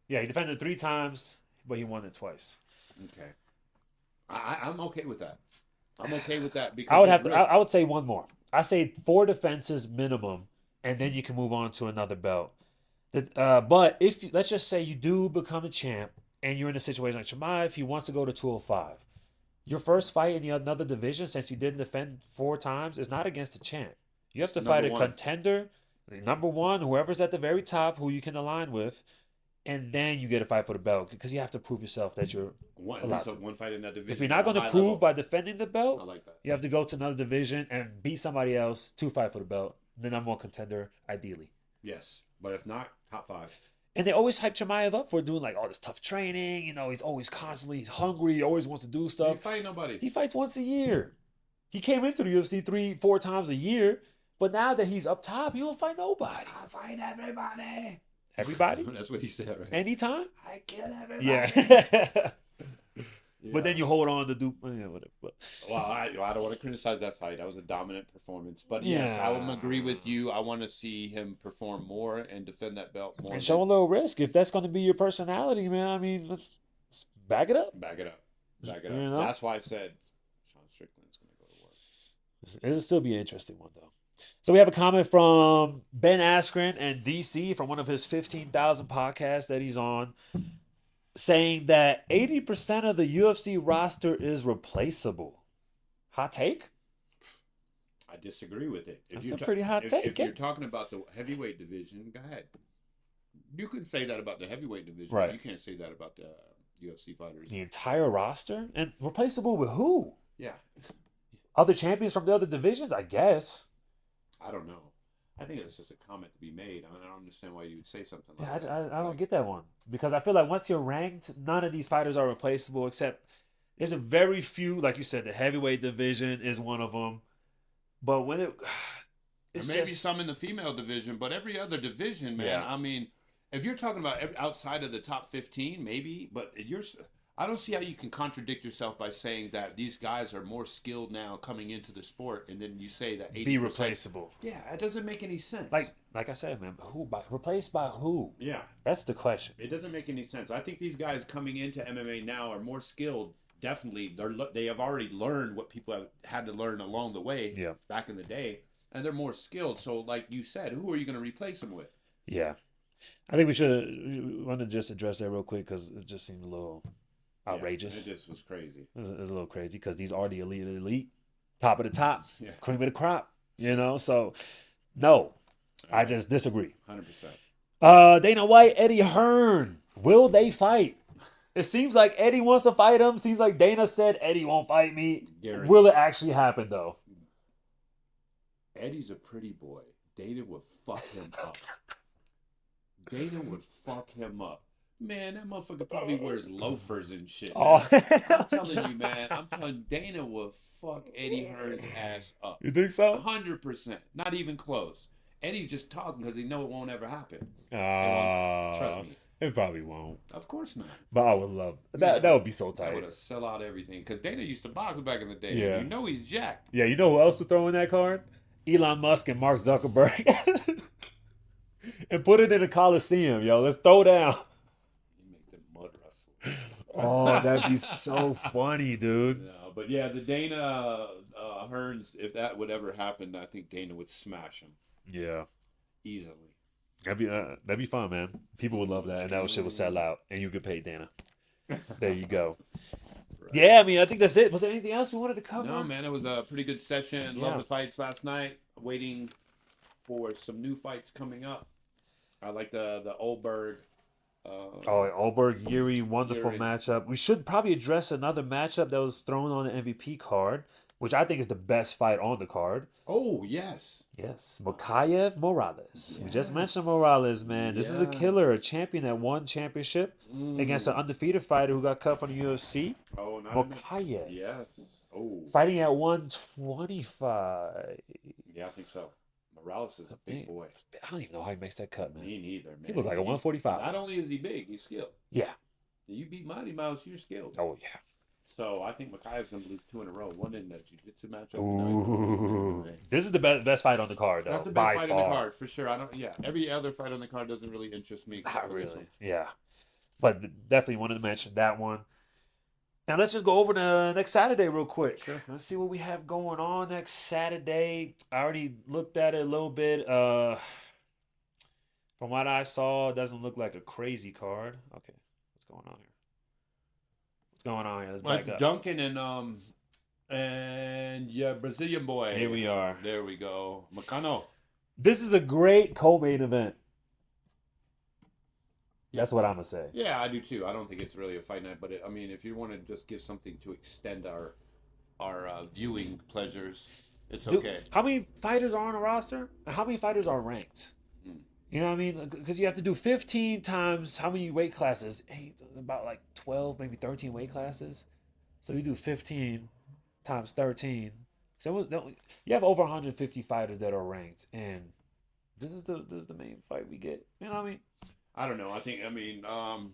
Yeah, he defended it 3 times, but he won it twice. Okay. I'm okay with that. I'm okay with that because I would say one more. I say 4 defenses minimum, and then you can move on to another belt. But if let's just say you do become a champ, and you're in a situation like Chimaev, he wants to go to 205. Your first fight in another division, since you didn't defend 4 times, is not against the champ. You have to fight a contender, number 1, whoever's at the very top, who you can align with, and then you get a fight for the belt because you have to prove yourself that you're allowed to. one fight in that division. If you're not going to prove by defending the belt, I like that. you have to go to another division and beat somebody else to fight for the belt. Then I'm more contender, ideally. Yes, but if not, top 5. And they always hype Chimaev up for doing like all this tough training. You know, he's always constantly, he's hungry, he always wants to do You stuff. fight nobody. He fights once a year. He came into the UFC 3-4 times a year, but now that he's up top, he don't fight nobody. I fight everybody. Everybody? That's what he said, right? Anytime? I kill everybody. Yeah. But then you hold on to do whatever. But Well, I don't want to criticize that fight. That was a dominant performance. But yes, I would agree with you. I want to see him perform more and defend that belt more. and show a little risk. If that's going to be your personality, man, I mean, let's back it up. Back it up. Back it up. You know? That's why I said Sean Strickland's going to go to work. It'll still be an interesting one, though. So we have a comment from Ben Askren and DC from one of his 15,000 podcasts that he's on, saying that 80% of the UFC roster is replaceable. Hot take? I disagree with it. That's a pretty hot take, If yeah. you're talking about the heavyweight division, go ahead. You can say that about the heavyweight division. Right. You can't say that about the UFC fighters. The entire roster? And replaceable with who? Yeah. Other champions from the other divisions? I guess. I don't know. I think it's just a comment to be made. I mean, I don't understand why you would say something Yeah, like that. I don't get that one. Because I feel like once you're ranked, none of these fighters are replaceable except there's a very few, like you said, the heavyweight division is one of them. But when it's Maybe just, some in the female division, but every other division, man. Yeah. I mean, if you're talking about outside of the top 15, maybe, but I don't see how you can contradict yourself by saying that these guys are more skilled now coming into the sport, and then you say that 80%. Be replaceable. Yeah, it doesn't make any sense. Like I said, man, replaced by who? Yeah. That's the question. It doesn't make any sense. I think these guys coming into MMA now are more skilled. Definitely, they have already learned what people have had to learn along the way. Yeah. Back in the day, and they're more skilled. So, like you said, who are you going to replace them with? Yeah, I think we want to just address that real quick because it just seemed a little outrageous. Yeah, it just was crazy. It's a little crazy because these are the elite, top of the top, Yeah. cream of the crop. So no, I just disagree. 100%. Dana White, Eddie Hearn, will they fight? It seems like Eddie wants to fight him. Seems like Dana said Eddie won't fight me. Guaranteed. Will it actually happen though? Eddie's a pretty boy. Dana would fuck him up. Dana would fuck him up. Man, that motherfucker probably wears loafers and shit. Oh. I'm telling you, man. I'm telling you, Dana would fuck Eddie Hearn's ass up. You think so? 100%. Not even close. Eddie's just talking because he know it won't ever happen. Trust me. It probably won't. Of course not. But I would love that. That would be so That tight. would have sell out everything. Because Dana used to box back in the day. Yeah. You know he's jacked. Yeah, you know who else to throw in that card? Elon Musk and Mark Zuckerberg. And put it in a Coliseum, yo. Let's throw down. You make them mud wrestle. Oh, that'd be so funny, dude. No, but yeah, the Dana Hearns, if that would ever happen, I think Dana would smash him Yeah. easily. That'd be fun, man. People would love that, and that shit would sell out, and you could pay Dana. There you go. Right. Yeah, I mean, I think that's it. Was there anything else we wanted to cover? No, man, it was a pretty good session. Yeah. Love the fights last night. Waiting for some new fights coming up. I like the Oldberg. Oldberg, Yuri, wonderful Yuri. matchup. We should probably address another matchup that was thrown on the MVP card, which I think is the best fight on the card. Oh, yes. Yes, Mokaev Morales. We just mentioned Morales, man. This is a killer, a champion that won championship against an undefeated fighter who got cut from the UFC. Oh, not Mokaev. Yes. Oh. Fighting at 125. Yeah, I think so. Morales is a big boy. I don't even know how he makes that cut, man. Me neither, man. He looked like a 145. Not only is he big, he's skilled. Yeah. You beat Mighty Mouse, you're skilled. Oh, yeah. So I think Mokaev's going to lose 2 in a row. One in the jiu-jitsu matchup. Ooh. This is the best fight on the card, though. That's the by best fight far. on the card, for sure. Every other fight on the card doesn't really interest me. Not really. Yeah. But definitely wanted to mention that one. Now let's just go over to next Saturday real quick. Sure. Let's see what we have going on next Saturday. I already looked at it a little bit. From what I saw, it doesn't look like a crazy card. Okay, what's going on here? What's going on here? Let's back up. Duncan and Brazilian boy. Here we are. There we go. Mokaev. This is a great co-main event. That's what I'm going to say. Yeah, I do too. I don't think it's really a fight night, but if you want to just give something to extend our viewing pleasures, it's okay. How many fighters are on a roster? How many fighters are ranked? You know what I mean? Because you have to do 15 times how many weight classes? About like 12, maybe 13 weight classes. So you do 15 times 13. So you have over 150 fighters that are ranked, and this is the main fight we get. You know what I mean? I don't know.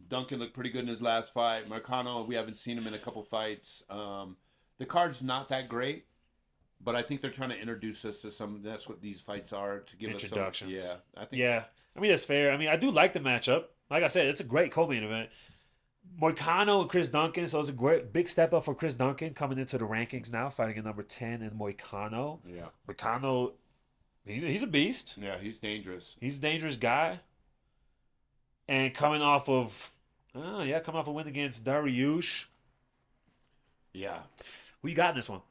Duncan looked pretty good in his last fight. Mokaev, we haven't seen him in a couple fights. The card's not that great, but I think they're trying to introduce us to some. That's what these fights are, to give introductions. us some. Yeah, I think. Yeah, I mean that's fair. I mean I do like the matchup. Like I said, it's a great co-main event. Moikano and Chris Duncan, so it's a great big step up for Chris Duncan coming into the rankings now, fighting at number 10 in Moikano. Yeah. Moikano, he's a beast. Yeah, he's dangerous. He's a dangerous guy. And coming off a win against Dariush. Yeah. Who you got in this one?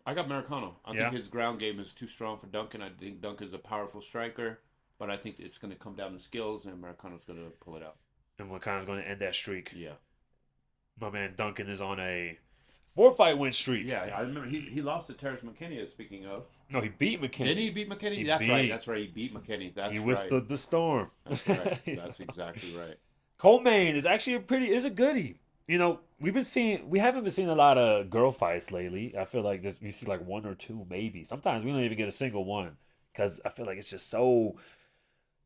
I got Mokaev. I think his ground game is too strong for Duncan. I think Duncan's a powerful striker, but I think it's going to come down to skills, and Mokaev's going to pull it out. And Moikano's going to end that streak. Yeah. My man Duncan is on a 4-fight win streak. Yeah, I remember he lost to Terrence McKinney, speaking of. No, he beat McKinney. Didn't he beat McKinney? He That's beat. right. He beat McKinney. That's He right. withstood the storm. That's right. That's exactly right. Co-main is actually a goodie. You know, we haven't been seeing a lot of girl fights lately. I feel like we see like 1 or 2 maybe. Sometimes we don't even get a single one because I feel like it's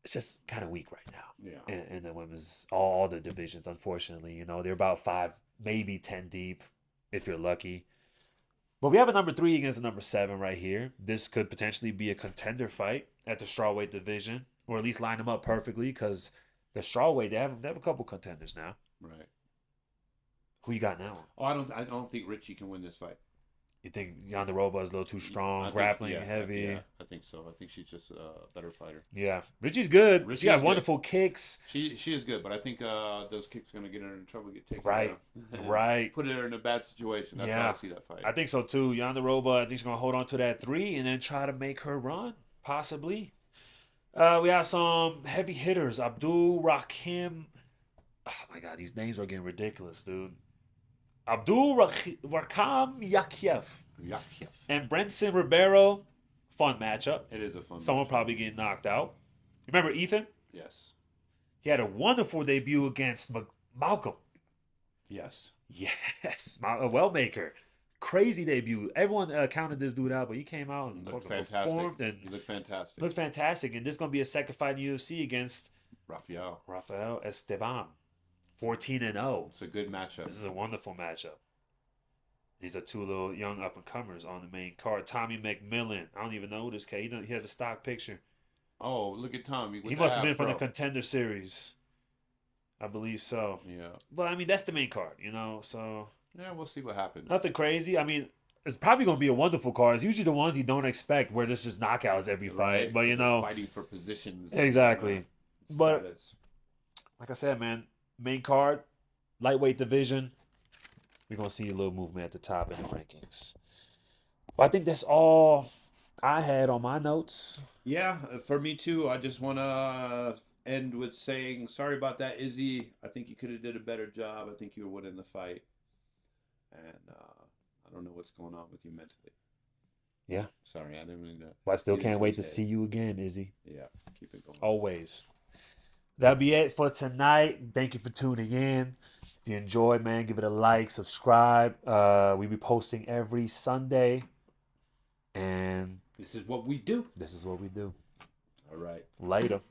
it's just kind of weak right now. Yeah. In the women's, all the divisions, unfortunately. You know, they're about 5, maybe 10 deep, if you're lucky. But we have a number 3 against a number 7 right here. This could potentially be a contender fight at the strawweight division, or at least line them up perfectly, because the strawweight, they have a couple contenders now. Right. Who you got now? Oh, I don't think Richie can win this fight. You think Yonderoba is a little too strong, I think- grappling yeah, heavy? Yeah, I think so. I think she's just a better fighter. Yeah. Richie's good. Richie's She got good. wonderful kicks. She is good, but I think those kicks are gonna get her in trouble, get taken Right. down. Right. Put her in a bad situation. That's how Yeah. I see that fight. I think so too. Yonderoba, I think she's going to hold on to that 3 and then try to make her run, possibly. We have some heavy hitters. Abdul Rakim. Oh my God, these names are getting ridiculous, dude. Abdul Rakam Yakiev Yeah. and Brenson Ribeiro. Fun matchup. It is a fun. Someone match. probably getting knocked out. Remember Ethan? Yes. He had a wonderful debut against Malcolm. Yes. Yes, a well-maker. Crazy debut. Everyone counted this dude out, but he came out and Looked performed fantastic. and He looked fantastic. looked fantastic. And this is going to be a second fight in UFC against Rafael. Rafael Esteban. 14-0. It's a good matchup. This is a wonderful matchup. These are 2 little young up-and-comers on the main card. Tommy McMillan. I don't even know who this kid. He has a stock picture. Oh, look at Tommy. With He the must have been from the afro. Contender Series. I believe so. Yeah. But, I mean, that's the main card, you know, so... Yeah, we'll see what happens. Nothing crazy. I mean, it's probably going to be a wonderful card. It's usually the ones you don't expect where there's just knockouts every fight. Right? But, you They're know... fighting for positions. Exactly. But- status. Like I said, man, main card, lightweight division, we're going to see a little movement at the top in the rankings. But I think that's all I had on my notes. Yeah, for me too. I just want to end with saying sorry about that, Izzy. I think you could have did a better job. I think you were winning the fight, and I don't know what's going on with you mentally. Yeah. Sorry, I didn't mean to. But I still You can't wait to appreciate see you again, Izzy. Yeah, keep it going. Always. That'll be it for tonight. Thank you for tuning in. If you enjoyed, man, give it a like, subscribe. We be posting every Sunday. And This is what we do. this is what we do. All right. Later.